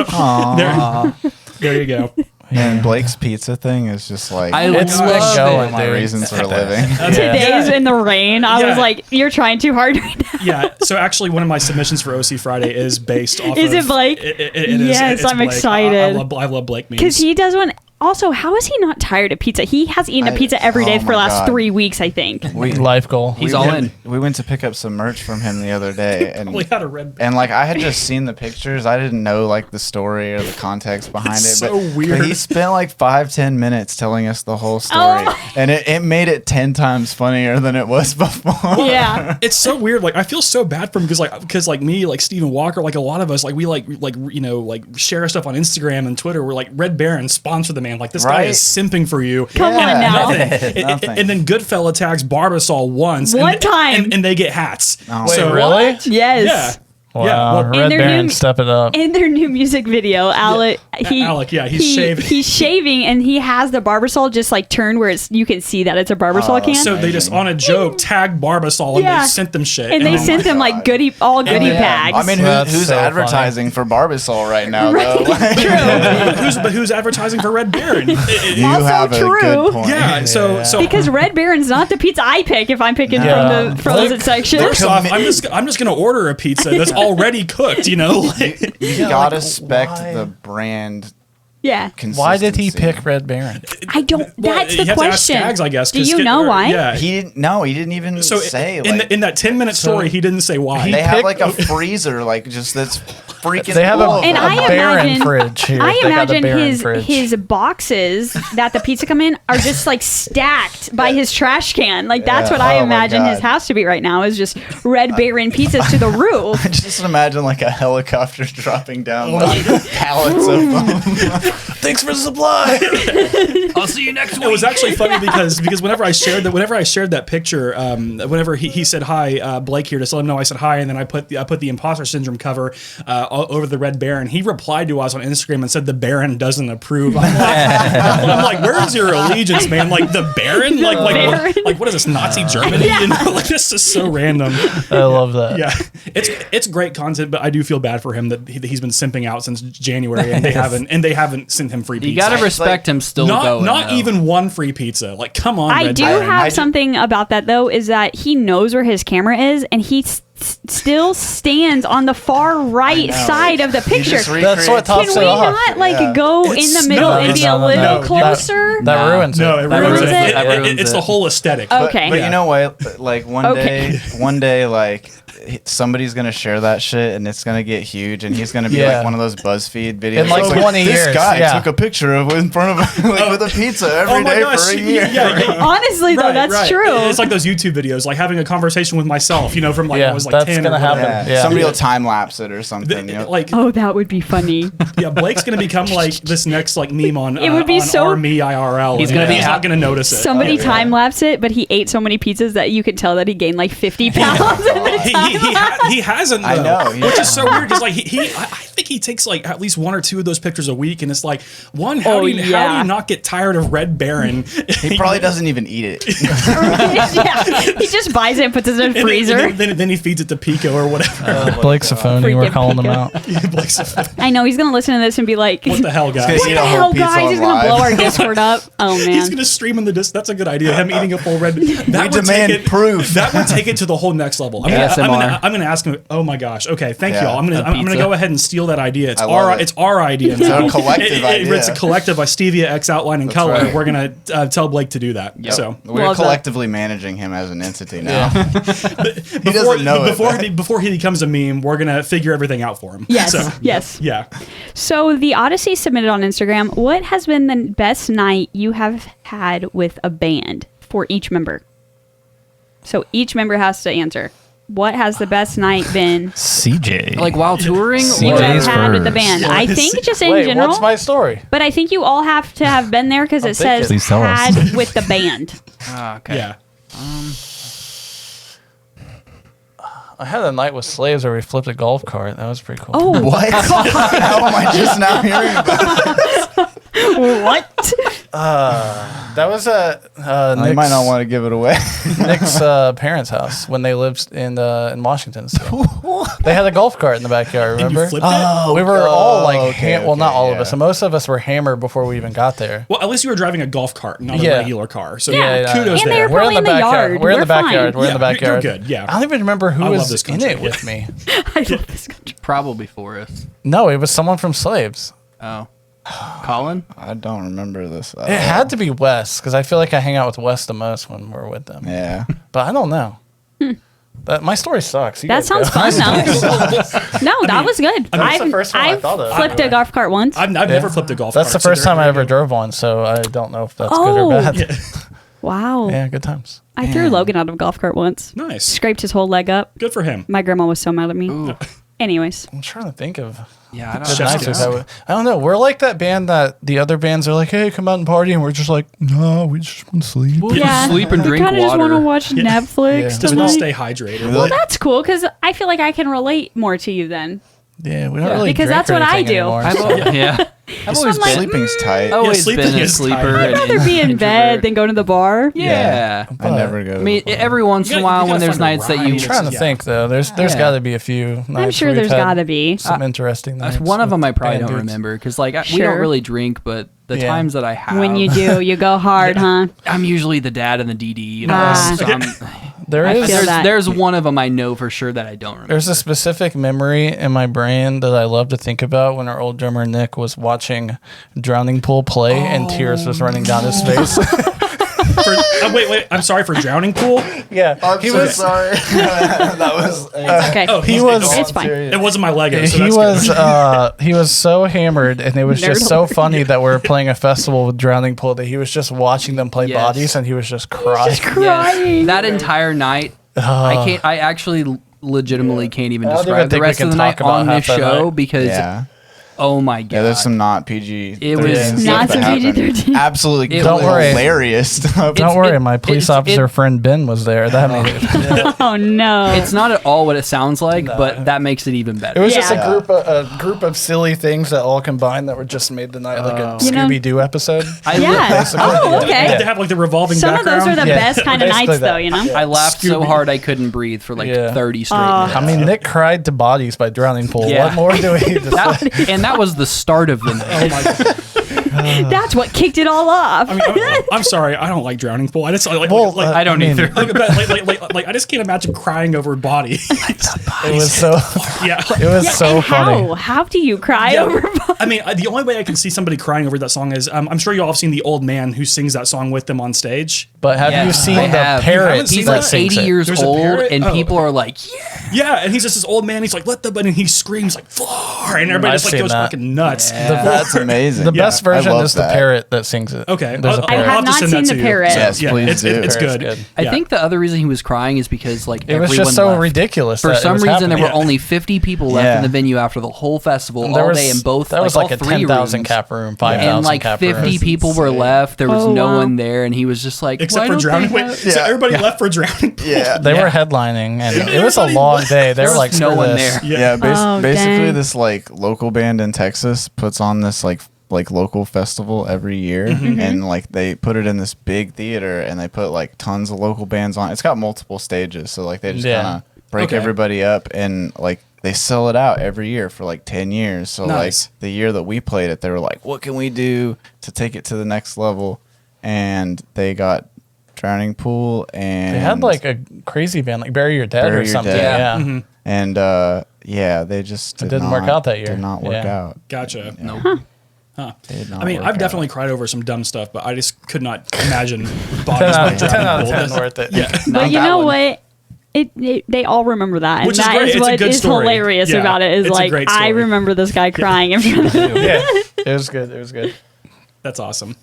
there you go. And Blake's pizza thing is just like I It's love been it. going, my dude. reasons for living. Today's in the rain. I was Yeah. like, you're trying too hard right now. Yeah. So actually, one of my submissions for OC Friday is based off. Is of, it Blake? It is. Yes, It's I'm Blake. excited. I love Blake memes. Because he does one. Also, how is he not tired of pizza? He has eaten a pizza every day oh for my the last God. 3 weeks, I think. Life goal. He's all in. We went to pick up some merch from him the other day, and Probably had a red. and like I had just seen the pictures. I didn't know like the story or the context behind It's it. so weird. But he spent like 5-10 minutes telling us the whole story, Oh. and it made it 10 times funnier than it was before. Yeah. It's so weird. Like I feel so bad for him because like me, like Stephen Walker, like a lot of us, like we like share stuff on Instagram and Twitter. We're like Red Baron sponsor the man. Like this guy Right. is simping for you. Come on now. Nothing. And then Goodfella tags Barbasol once. One and, time. and they get hats. Oh. Wait, So, really? Yes. Yeah. Wow. Yeah, well, Red their Baron, new- step it up. In their new music video, Alec, Alec, yeah, he's shaving. He's shaving, and he has the Barbasol just like turned where you can see that it's a Barbasol can. So they just on a joke tagged Barbasol and Yeah. they sent them shit. and they I'm sent like, them like goodie bags. I mean, That's who's so funny. advertising for Barbasol right now, though? who's advertising for Red Baron? You Also have a true. good point. Yeah. So because Red Baron's not the pizza I pick if I'm picking Yeah. from the frozen section. First off, I'm just gonna order a pizza that's already cooked. You know, like, You gotta like, spec why? the brand. Yeah. Why did he consistency. pick Red Baron? I don't. well, That's you the have to ask question. Skaggs, I guess. Do 'cause you Skag- know or- why? Yeah. He didn't. No, he didn't even So say. in Like, that 10-minute story, he didn't say why. they have picked- like a freezer, like just that's freaking They have full a, of And them. I Baron imagine- fridge here. I They got the imagine Baron fridge. his boxes that the pizza come in are just like stacked by his trash can. Like that's Yeah. what I Oh my imagine his God. house to be right now is just Red Baron pizzas to the roof. I just imagine like a helicopter dropping down like, pallets of them. Thanks for the supply. I'll see you next week. It was actually funny because whenever I shared that picture, whenever he said hi, Blake here, to let him know I said hi, and then I put the Imposter Syndrome cover over the Red Baron. He replied to us on Instagram and said the Baron doesn't approve. I'm like, where's your allegiance, man? Like the Baron? Baron? Like what is this, Nazi Germany? You know, like this is so random. I love that. Yeah, it's great content, but I do feel bad for him that he's been simping out since January, and they haven't sent him free pizza. You gotta respect him still going. Not though. even one free pizza. Like, come on, I Red do Baron. have something about that though, is that he knows where his camera is, and he still stands on the far right side of the He picture. just That's what recreates- tops Can it we off. not like go in It's- the middle no, and be no, a no, little no. closer? That ruins it. No, it That ruins ruins it. it? That ruins It's it. the whole aesthetic. Okay. But you know what? Like Okay. one day, like somebody's gonna share that shit and it's gonna get huge, and he's gonna be Yeah. like one of those BuzzFeed videos. In like It's 20 this years, guy yeah. took a picture of in front of like with a pizza Oh every my day gosh, for a year. yeah. Honestly, though, that's true. It's like those YouTube videos, like having a conversation with myself, you know, from like Yeah, I was like that's 10 gonna or whatever. happen. Yeah. Yeah. Somebody will time lapse it or something. you know? Like, Oh, that would be funny. yeah, Blake's gonna become like this next like meme on It would be on so- Army IRL. He's and gonna be he's out- not gonna notice it. Somebody time lapse it, but he ate so many pizzas that you could tell that he gained like 50 pounds in the He hasn't. Though, I know, he which is so weird because like I think he takes like at least one or two of those pictures a week, and it's like how do you not get tired of Red Baron? He probably doesn't even eat it. Yeah, he just buys it and puts it in the freezer. Then he feeds it to Pico or whatever. Blake's a phony. We're Freaking calling him Pico. out. Blake's a- I know he's gonna listen to this and be like, what the hell, guys? What Eat the a whole hell, pizza guys? He's gonna live. blow our Discord up. Oh man. He's gonna stream in the disc. That's a good idea. Him eating a full red. That would demand take it, proof. That would take it to the whole next level. ASMR. I'm gonna ask him. Oh my gosh. Okay, thank Yeah. you. I'm gonna pizza. go ahead and steal that idea. It's I love our it. it's our idea. It's now. a collective idea. It's a collective by Stevia X Outline and Color. right. We're gonna tell Blake to do that. So We're Love that. collectively managing him as an entity now. He before doesn't know before he becomes a meme, we're gonna figure everything out for him. Yes. So, Yes. yeah. So the Odyssey submitted on Instagram. What has been the best night you have had with a band for each member? So each member has to answer. What has the best night been CJ. Like while touring, you or- have had with the band? I think just in Wait, general. what's my story? But I think you all have to have been there because it thinking. says Please tell us. had with the band. Okay. Yeah. I had a night with slaves where we flipped a golf cart. That was pretty cool. Oh, What? How am I just now hearing about it? what? That was at You might not want to give it away. Nick's parents' house when they lived in Washington. So. They had a golf cart in the backyard. And you Remember? flipped it? We were all like, okay, well, not all of yeah. us. So most of us were hammered before we even got there. Well, at least you were driving a golf cart, not Yeah. a regular car. So Yeah. yeah, kudos And they there. were probably in the backyard. yard. We're in We're the backyard. fine. We're in the Yeah, you're backyard. good, yeah. I don't even remember who I love was this in country, it with me. I love this country. Probably Forrest. No, it was someone from Slaves. Oh, Colin. I don't remember this. It had to be Wes because I feel like I hang out with Wes the most when we're with them. Yeah. But I don't know. My story sucks. You That guys sounds go. fun though. No, that was good. That's the first one I I've thought of. flipped a golf cart once. I've never flipped a golf That's cart. the first so time I there ever you go. drove one, so I don't know if that's good Oh. or bad. Yeah. Wow. Yeah, good times. I threw Logan out of a golf cart once. Nice. Scraped his whole leg up. Good for him. My grandma was so mad at me. Anyways, I'm trying to think of Yeah, I good don't nights know. we've had with- I don't know. We're like that band that the other bands are like, hey, come out and party, and we're just like, no, we just want to sleep. We'll yeah, just sleep and we drink kind of just water. want to watch Netflix. Yeah. Just want tonight. to stay hydrated. Well, that's cool because I feel like I can relate more to you then. Yeah, we don't really Because drink that's or what I anything do. anymore. I've always I'm like, been, Sleeping's tight. always sleeping been a is sleeper. tired. I'd and rather be in bed introvert. than go to the bar. Yeah. I never go. I mean, every once in a You while gotta when there's find a nights that rhyme. you I'm trying to Yeah. think though. There's Yeah. got to be a few nights. I'm sure where we've there's had got to be. some interesting nights. one of with them I probably band don't dudes. remember because like we Sure. don't really drink, but the Yeah. times that I have, When you do, you go hard, huh? I'm usually the dad and the DD. You know, Ah. so There I is feel that. there's one of them I know for sure that I don't remember. There's a specific memory in my brain that I love to think about when our old drummer Nick was watching Drowning Pool play and tears was running down his face. Wait. I'm sorry for drowning pool. Yeah, I'm he so was. sorry. That was. Okay. Oh, He was. It's fine. It wasn't my Lego. So He that's was good. he was so hammered, and it was just Nerd so alert. funny that we were playing a festival with drowning pool that he was just watching them play Yes. bodies, and he was just crying. Crying. That entire night, I actually legitimately can't even I don't describe even the think we rest can of the talk night about on half this that show night. because Yeah. oh my god, Yeah, there's some not PG. It was- Not some happened. PG-13. Absolutely, Don't worry. hilarious stuff. Don't worry, my it- police it's- officer it- friend Ben was there. That made it. Oh no. it's not at all what it sounds like, but that makes it even better. It was just Yeah. a group of silly things that all combined that were just made the night like a You know- Scooby Doo episode. yeah. Oh, okay. They have like the revolving Some of background. those are the Yeah. best kind of Basically nights, that. though. You know. I laughed so Scooby. hard I couldn't breathe for like Yeah. 30 straight Oh. minutes. I mean, Nick cried to bodies by drowning pool. Yeah. What more do we? Just and that was the start of the night. Oh my God. That's what kicked it all off. I mean, I'm sorry. I don't like drowning pool. I just like. I don't either. Like I just can't imagine crying over a body. it was so. Yeah. It was so and funny. how do you cry over? I mean, the only way I can see somebody crying over that song is I'm sure you all have seen the old man who sings that song with them on stage. But have Yeah, you seen I the have. parrot seen He's that like that sings 80 it? years There's a old, parrot? and Oh. people are like, yeah. Yeah, and he's just this old man. He's like, "Let the," and he screams like, "Floor," and everybody I've just like seen goes that. fucking nuts. That's amazing. The best version I love is the that. parrot that sings it. Okay, There's a I'll parrot. have have to not send seen that the to you. parrot. Yes, Yeah, please it's do. it's Parrot's good. good. I Yeah. think the other reason he was crying is because like It was everyone just so left. ridiculous. For that it some was reason, there were happening. only 50 people left Yeah. in the venue after the whole festival There all was- day in both. That was all like a three 10,000 rooms. cap room, 5,000 And like cap 50 room. people were insane. left. There was Oh, no wow. one there, and he was just like, Except "Why for don't they drowning. have-" Wait, so everybody left for drowning pool? Yeah. They were headlining, and it was a long day. They There were was like, no "Screw one this." there. Yeah, Oh, basically dang. this like local band in Texas puts on this like local festival every year, and like they put it in this big theater, and they put like tons of local bands on. It's got multiple stages, so like they just Yeah. kind of break Okay. everybody up, and like they sell it out every year for like 10 years. So Nice. like the year that we played it, they were like, "What can we do to take it to the next level?" And they got Drowning Pool, and They had like a crazy band, like Bury Your Dead Bury or Your something. Dead. Yeah. Mm-hmm. and yeah, they just didn't work out that year. Did not work Yeah. out. Gotcha. Nope. They did not I mean, work I've out. definitely cried over some dumb stuff, but I just could not imagine 10 bodies by out, 10 drowning out of pool. 10 worth it. Yeah. But you that know one. what? They all remember that, and Which is that great. is It's a what good is story. hilarious Yeah, about it. Is it's a like great I story. remember this guy crying in front of him. Yeah, it was good. It was good. That's awesome.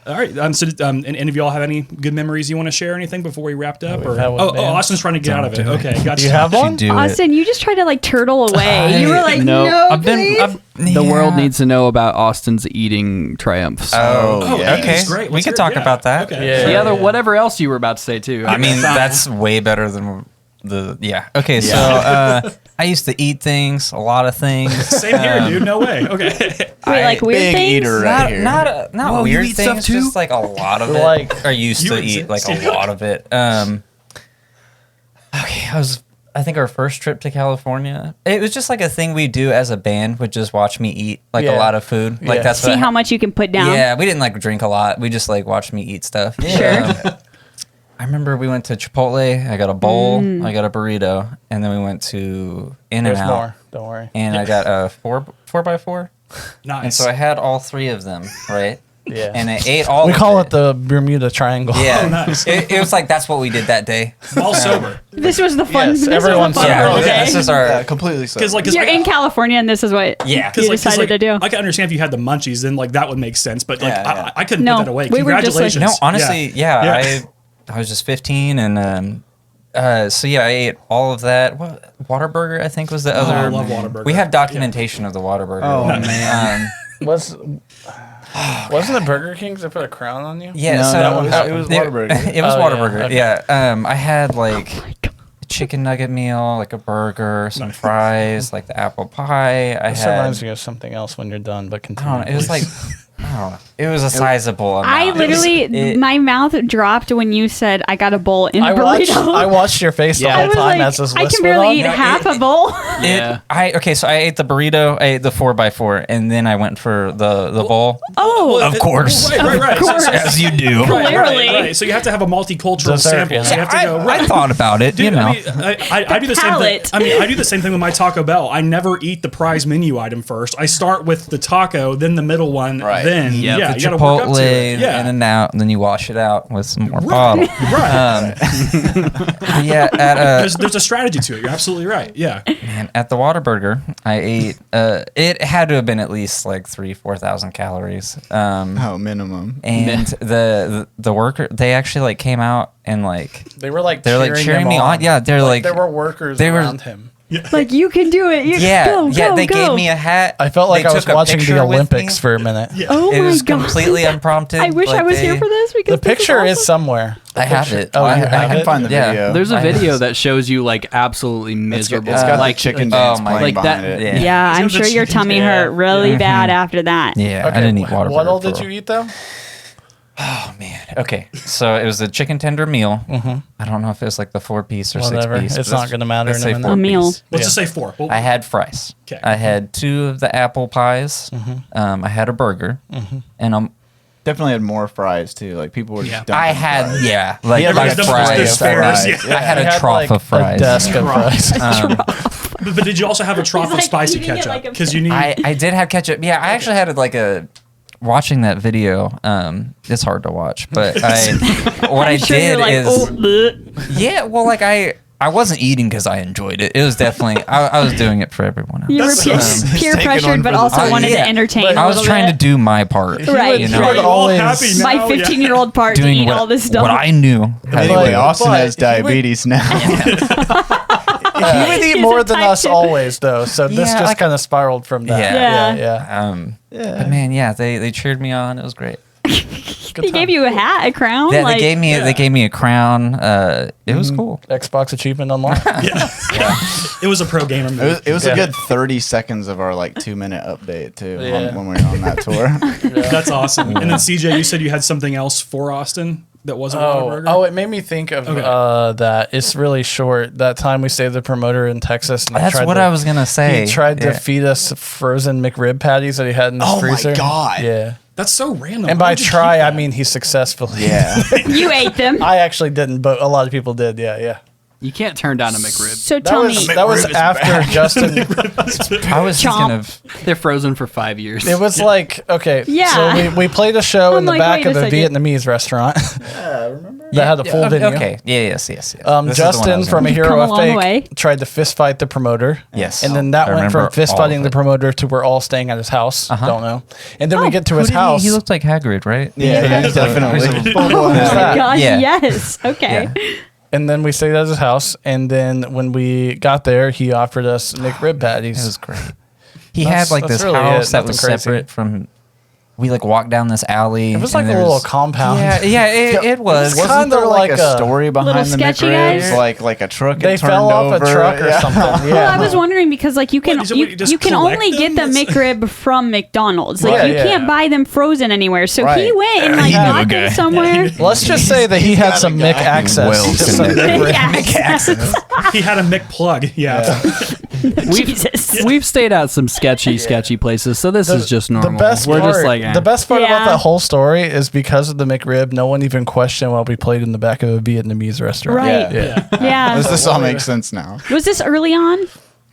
All right. And any of y'all have any good memories you want to share? Or anything before we wrapped up? Or had one, oh, man. Austin's trying to get out of it. Okay, gotcha. Do you have one? Do it. Austin, you just tried to like turtle away. You were like, No, no, I've please. been. The world needs to know about Austin's eating triumphs. Oh, yeah. okay. okay. Great. We Let's could hear it. talk Yeah. about that. Okay. Yeah. the other, whatever else you were about to say too. I mean, that's way better than the. Yeah. Okay. So I used to eat things, a lot of things. Same here, dude. No way. Okay. Wait, like weird Big things. eater right here. Not Whoa, you weird eat stuff things, too? just like a lot of it. Like- I used You to exist. eat like a lot of it. Okay, I think our first trip to California, it was just like a thing we do as a band, would just watch me eat like Yeah. a lot of food. Like Yeah. that's See what how much you can put down. Yeah, we didn't like drink a lot. We just like watched me eat stuff. Sure. I remember we went to Chipotle. I got a bowl. I got a burrito, and then we went to In and There's Out, more. Don't worry. and I got a 4x4. Nice. And so I had all three of them, right? Yeah. And I ate all. We of call it the Bermuda Triangle. Yeah, Oh, nice. it was like that's what we did that day. all sober. This was the fun. Yes, this was the everyone's fun sober. part of the Yeah, day. this is our. Yeah, completely so. Because like, You're in California, and this is what Yeah. you decided to do. I can understand if you had the munchies, then like that would make sense. But like, Yeah, yeah. I couldn't No, put that away. we were just, like- Congratulations. No, honestly, yeah. Yeah. I was just 15, and so yeah, I ate all of that. What Whataburger, I think, was the other. I love Whataburger. We have documentation of the Whataburger. Oh, one. man. Wasn't it Burger King's that put a crown on you? Yeah, No, so that was- it was Whataburger. It was Oh, yeah, Whataburger. okay. Yeah. I had like a chicken nugget meal, like a burger, some fries, like the apple pie. I This had. reminds me of something else when you're done, but I continue. don't know. It was like. I don't know. It was a sizable amount. I literally, It- my mouth dropped when you said I got a bowl in a I burrito. watched your face the Yeah. I whole was time like, as this I list can went barely on. eat No, half a bowl. Yeah. So I ate the burrito, I ate the 4x4, and then I went for the bowl. Oh, Of course. Right. course. As you do. Clearly. Right. So you have to have a multicultural Dessert, sample. yeah. So you have to go. I Right. thought about it, Dude, you know. I mean, I do the same thing. palate. I mean, I do the same thing with my Taco Bell. I never eat the prize menu item first. I start with the taco, then the middle one, Right. then Yep. Yeah, the you gotta work up Chipotle, to it. Yeah. in and out, and then you wash it out with some more bottle. Right. But yeah, There's a strategy to it. You're absolutely right. Yeah. man, at the Whataburger, I ate. It had to have been at least like 3,000-4,000 calories. Oh, minimum. And the worker, they actually like came out and like They were like they're like cheering him me on. Yeah, they're like there were workers they were- around him. Like, you can do it. You go, they go. gave me a hat. I felt like They I was took a watching picture the with Olympics me. for a minute. Oh It my was god. completely unprompted. I wish like, I was here for this because The this picture is awesome. somewhere. I have it. Oh, I, you I have I it? can find the Yeah. video. There's a I video have- that shows you like absolutely miserable. It's got like the chicken oh dance my- playing like behind that- it. yeah. Yeah, I'm He's got sure the your chicken- tummy yeah. hurt really bad after that. Yeah, Okay, I didn't eat Whataburger. what all for did a you eat though? Oh man. Okay, so it was a chicken tender meal. I don't know if it was like the 4-piece or Whatever. 6-piece. It's but not gonna matter let's in a say minute. A meal. 4-piece. Let's just say 4. Well, I had fries. 'Kay. I had 2 of the apple pies. I had a burger, and Definitely had more fries too. Like people were just dumping I had fries. like He had my like a fries. There's fries. fairs, I had He a trough like, of fries. A desk of fries. but did you also have a trough of like spicy eating it ketchup? like a- Because you need. I did have ketchup. Yeah, I actually had like a. Watching that video, it's hard to watch, but what I Sure, did you're like, is oh, bleh. yeah, well, like I wasn't eating because I enjoyed it. It was definitely I was doing it for everyone else. You were That's peer, so- peer taking pressured, one but for the also team. wanted Yeah. to entertain. But a I was little trying to bit. do my part. Right. You He know, would You're all always- happy now. My yeah. 15-year-old part to doing eat all this stuff. what I knew. Anyway, But- Austin but has he would- diabetes now. He would eat He's more a than type us 2. always, though. So this Yeah, just like- kind of spiraled from that. Yeah. yeah. But man, yeah, they cheered me on. It was great. He gave you a hat, a crown. Yeah, like, they gave me a crown. It was cool. Xbox achievement unlocked. It was a pro gamer move. It was Yeah. a good 30 seconds of our like 2-minute update too Yeah. when we were on that tour. That's awesome. And then CJ, you said you had something else for Austin that wasn't Whataburger? Oh, it made me think of that. It's really short. That time we stayed the promoter in Texas. And That's what I was gonna say. He tried to Yeah. feed us frozen McRib patties that he had in his Oh my freezer. God. Yeah. That's so random. And Why by would you try, keep I that? mean he successfully. Yeah. You ate them. I actually didn't, but a lot of people did. Yeah. You can't turn down a McRib. So That tell was me, that was McRib is after bad. Justin. I was Chomp. thinking of They're frozen for 5 years. It was like okay. Yeah. So we played a show I'm in the like, back wait of a a second. Vietnamese restaurant. That had a full video. Okay. Yeah. Yes. This is the one I Justin was from A gonna- Hero Come a of long Fake way. tried to fist fight the promoter. Yes. And then that I went from remember fist all fighting of the it. promoter to we're all staying at his house. Don't know. And then we get to Who his did house. He looked like Hagrid, right? Yeah, definitely. Who's oh that? my god, Yeah. yes. Okay. And then we stayed at his house. And then when we got there, he offered us McRib patties. It was great. He That's- had like that's this really house it, that nothing was crazy. separate from. We like walked down this alley. It was and like a there little compound. Yeah, it was. Wasn't Wasn't there there like like a a story behind the sketchy McRibs? guys? Like a truck They had turned fell off over. a truck or Yeah. something. Yeah. Well, I was wondering because like you can What, you just you can collect only get the them? McRib from McDonald's. Like Right, you yeah. can't buy them frozen anywhere. So he Right. went and like He knew a got guy. them somewhere. Let's just say that he had got some a Mick guy. access. Well to some connected. McRib. He had a McPlug. Yeah. Jesus. We've stayed at some sketchy places, so this is just normal. The best We're part, just like, eh. the best part Yeah. about that whole story is because of the McRib, no one even questioned why we played in the back of a Vietnamese restaurant. Right. Yeah. Yeah. This all makes sense now. Was this early on?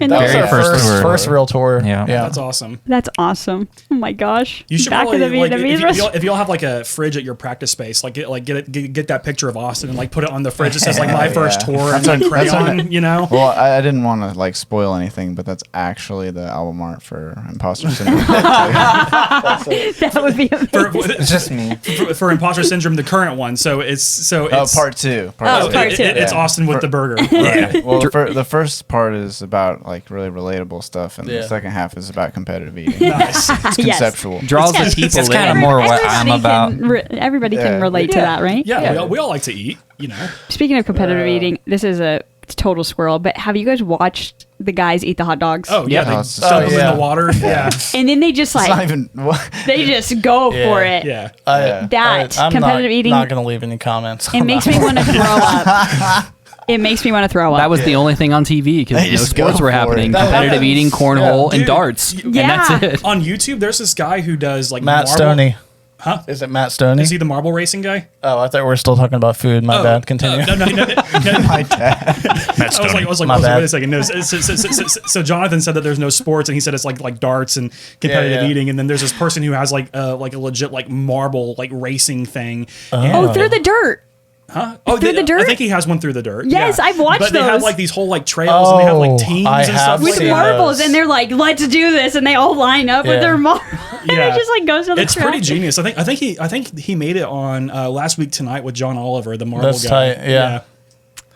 In That the was Very our first tour. first real tour. Yeah. That's awesome. That's awesome. Oh my gosh. You should Back probably of the like Vietnamese if restaurant. y'all have like a fridge at your practice space, like get that picture of Austin and like put it on the fridge. It says like my first tour and like crayon, you know. Well, I didn't want to like spoil anything, but that's actually the album art for Imposter Syndrome. That would be amazing. It's just me. For Imposter Syndrome, the current one. So it's part two. Oh, part two. It's Austin with the burger. Right. Well, the first part is about like really relatable stuff, and Yeah. the second half is about competitive eating. Nice. It's Yes. conceptual. draws the It's people it's kind of in. more what I'm about. Everybody can Yeah. relate to Yeah. that, right? Yeah, we all like to eat, you know. Speaking of competitive eating, this is a total squirrel, but have you guys watched the guys eat the hot dogs? Oh yeah, Yeah. they Oh, it's- dump them yeah. in the water. Yeah, And then they just It's not like, even. What? they just go for it. yeah. That I'm competitive eating, not going to leave any comments. it makes me want to throw up. It makes me want to throw up. That was the only thing on TV because They no just sports go were for happening. it. That Competitive happens. eating, cornhole, Dude, and darts. y- And Yeah. that's it. On YouTube, there's this guy who does like Matt marble- Stoney. Huh? Is it Matt Stoney? Is he the marble racing guy? Oh, I thought we were still talking about food. My bad. Continue. No. My dad. I was like, My bad. wait a second. No, so Jonathan said that there's no sports, and he said it's like darts and competitive Yeah. eating. And then there's this person who has like a legit like marble like racing thing. Oh, through the dirt. Huh? Oh, Through the dirt? I think he has one through the dirt. Yes, yeah. I've watched But they have those. like these whole like trails, and they have like Oh, teams I and have stuff. With seen marbles, those. and they're like, let's do this, and they all line up with Yeah. their marbles. And Yeah. it just like goes to the It's track. pretty genius. I think he made it on Last Week Tonight with John Oliver, the marble That's guy. tight, yeah.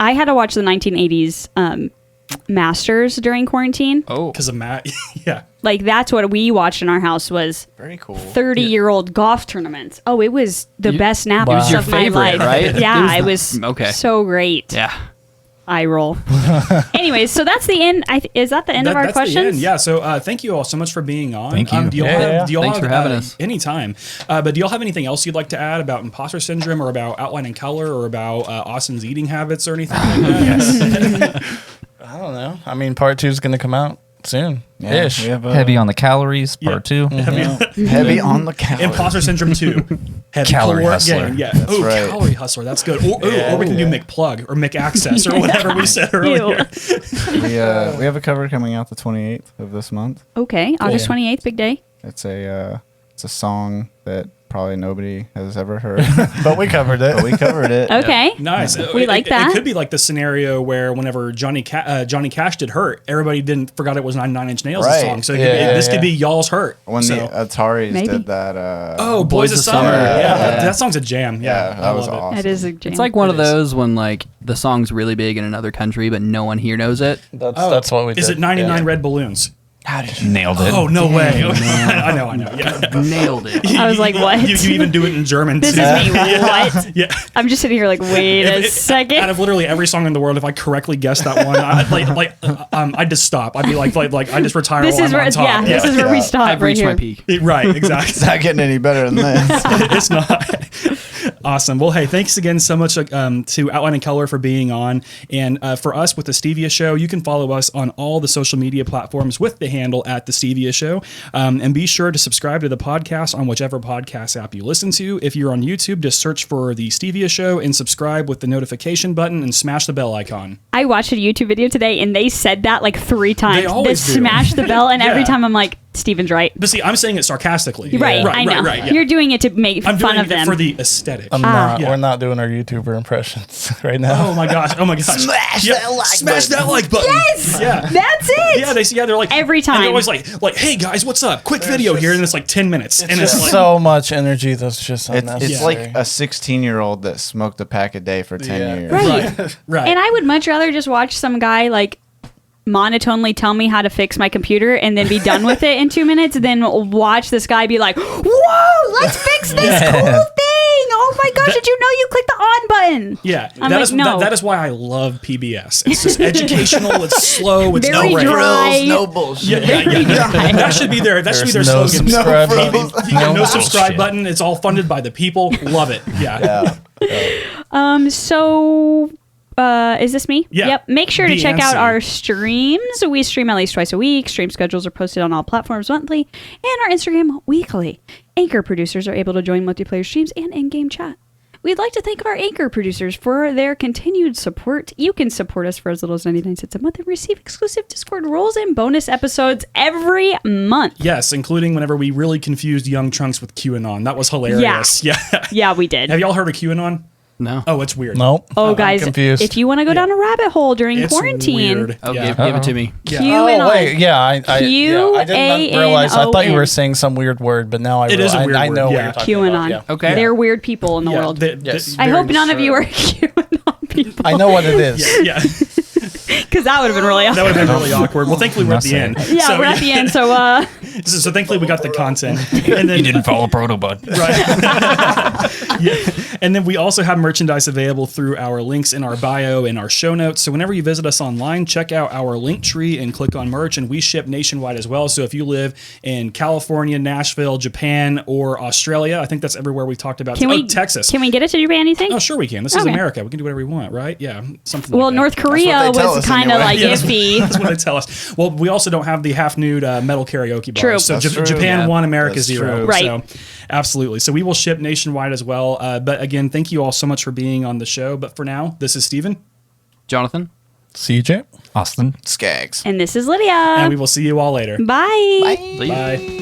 I had to watch the 1980s Masters during quarantine. Oh, Because of Matt. Yeah. Like that's what we watched in our house was Very cool. 30-year-old golf tournaments. Oh, it was the best nap It was your of my favorite, life. right? Yeah, It it was was okay. so great. yeah. Eye roll. Anyways, so that's the end. Is that the end of our That's questions? the end. Yeah. So thank you all so much for being on. Thank you. Do y'all Yeah, have, yeah. do y'all Thanks have, for having us. Anytime. But do y'all have anything else you'd like to add about imposter syndrome or about outline and color or about Austin's eating habits or anything like that? I don't know. I mean, part 2 is going to come out soon. Yeah, Ish. we have Heavy on the calories, part 2. heavy on the calories. Imposter syndrome 2. Heavy Calorie caloric hustler. gain. Yeah. That's Ooh, right. calorie hustler. That's good. Or we can do McPlug or McAccess or whatever we said earlier. We have a cover coming out the 28th of this month. Okay, August 28th, big day. It's a song that probably nobody has ever heard, But we covered it. but we covered it. Okay. Nice. We like that. It could be like the scenario where whenever Johnny Cash did "Hurt," everybody forgot it was Nine Inch Nails' Right. song. So Yeah, this could yeah. be y'all's "Hurt." When so, the Ataris Maybe. did that. oh, Boys of Summer. Yeah, Yeah. that song's a jam. Yeah, yeah, I that was love it. awesome. That is a jam. It's like one of It is. those when like the song's really big in another country, but no one here knows it. That's what we did. Is it 99 Yeah. Red Balloons? Nailed it. Oh, no way. I know. Yeah. Nailed it. I was like, what? You even do it in German, This too. is me. What? Yeah. I'm just sitting here like, wait a Out second. of literally every song in the world, if I correctly guessed that one, I'd just stop. I'd be like I just retire This while is I'm where, on top. this is where we stop I've right reached here. my peak. Right, exactly. It's not getting any better than this. It's not. Awesome. Well, hey, thanks again so much to Outline and Color for being on. And for us with the Stevia Show, you can follow us on all the social media platforms with the handle at the Stevia Show. And be sure to subscribe to the podcast on whichever podcast app you listen to. If you're on YouTube, just search for the Stevia Show and subscribe with the notification button and smash the bell icon. I watched a YouTube video today and they said that like 3 times. They always do. Smash the bell, and every Yeah. time I'm like, Steven's right. But see, I'm saying it sarcastically. Right, Right, I know. right, yeah. You're doing it to make I'm fun doing of it them. for the aesthetic. Yeah. We're not doing our YouTuber impressions right now. Oh my gosh! Smash that like Smash button. that like button! Yes! Yeah. That's it. Yeah, they're like Every And time. they're always like, hey guys, what's up? Quick video here, and it's like 10 minutes, and it's Just like, so much energy that's just It's unnecessary. like a 16-year-old that smoked a pack a day for 10 Yeah. years. Right. right. And I would much rather just watch some guy like monotonely tell me how to fix my computer and then be done with it in 2 minutes than watch this guy be like, whoa, let's fix this cool thing. Oh my gosh, did you know you clicked the on button? yeah, I'm that like, is no. that is why I love PBS. It's just educational. It's slow. It's Very no rant. dry. No bullshit. Yeah. That should be their There's slogan. subscribe No button. frills. No subscribe bullshit. button. It's all funded by the people. Love it. Yeah. So is this me? Yeah. Yep. Make sure to check out DNC. our streams. We stream at least twice a week. Stream schedules are posted on all platforms monthly and our Instagram weekly. Anchor producers are able to join multiplayer streams and in-game chat. We'd like to thank our Anchor producers for their continued support. You can support us for as little as 99 cents a month and receive exclusive Discord roles and bonus episodes every month. Yes, including whenever we really confused Young Trunks with QAnon. That was hilarious. Yeah. Yeah, we did. Have y'all heard of QAnon? No. Oh, it's weird. Nope. Oh, I'm guys, confused. if you want to go down a rabbit hole during It's quarantine, weird. Oh, Yeah. give it to me. QAnon. Oh wait, yeah, I didn't realize. I thought you were QAnon. saying some weird word, but now It is a weird I know word, what yeah. you're talking QAnon. about. Yeah. Okay. They're weird people in the world. Yes. I very hope none of you sure. are QAnon people. I know what it is. Yeah. Because that would have been really That awesome. would have been really awkward. Well, thankfully we're at the end. Yeah, So, we're at the end, so thankfully we got the content. And then You didn't follow protobud. Right. Yeah. And then we also have merchandise available through our links in our bio and our show notes. So whenever you visit us online, check out our link tree and click on merch, and we ship nationwide as well. So if you live in California, Nashville, Japan, or Australia, I think that's everywhere we talked about. Texas. Can we get it to Japan, you think? Oh, sure we can. This is Okay. America. We can do whatever we want, right? Yeah. Something Well, like that. North That's what Korea they tell was us us kind of anyway. like iffy. That's what they tell us. Well, we also don't have the half nude metal karaoke bars. True. So That's true, Japan yeah. 1, America That's 0. true. Right. So absolutely. So we will ship nationwide as well. But again, thank you all so much for being on the show. But for now, this is Steven. Jonathan. CJ. Austin. Skags. And this is Lydia. And we will see you all later. Bye. Bye.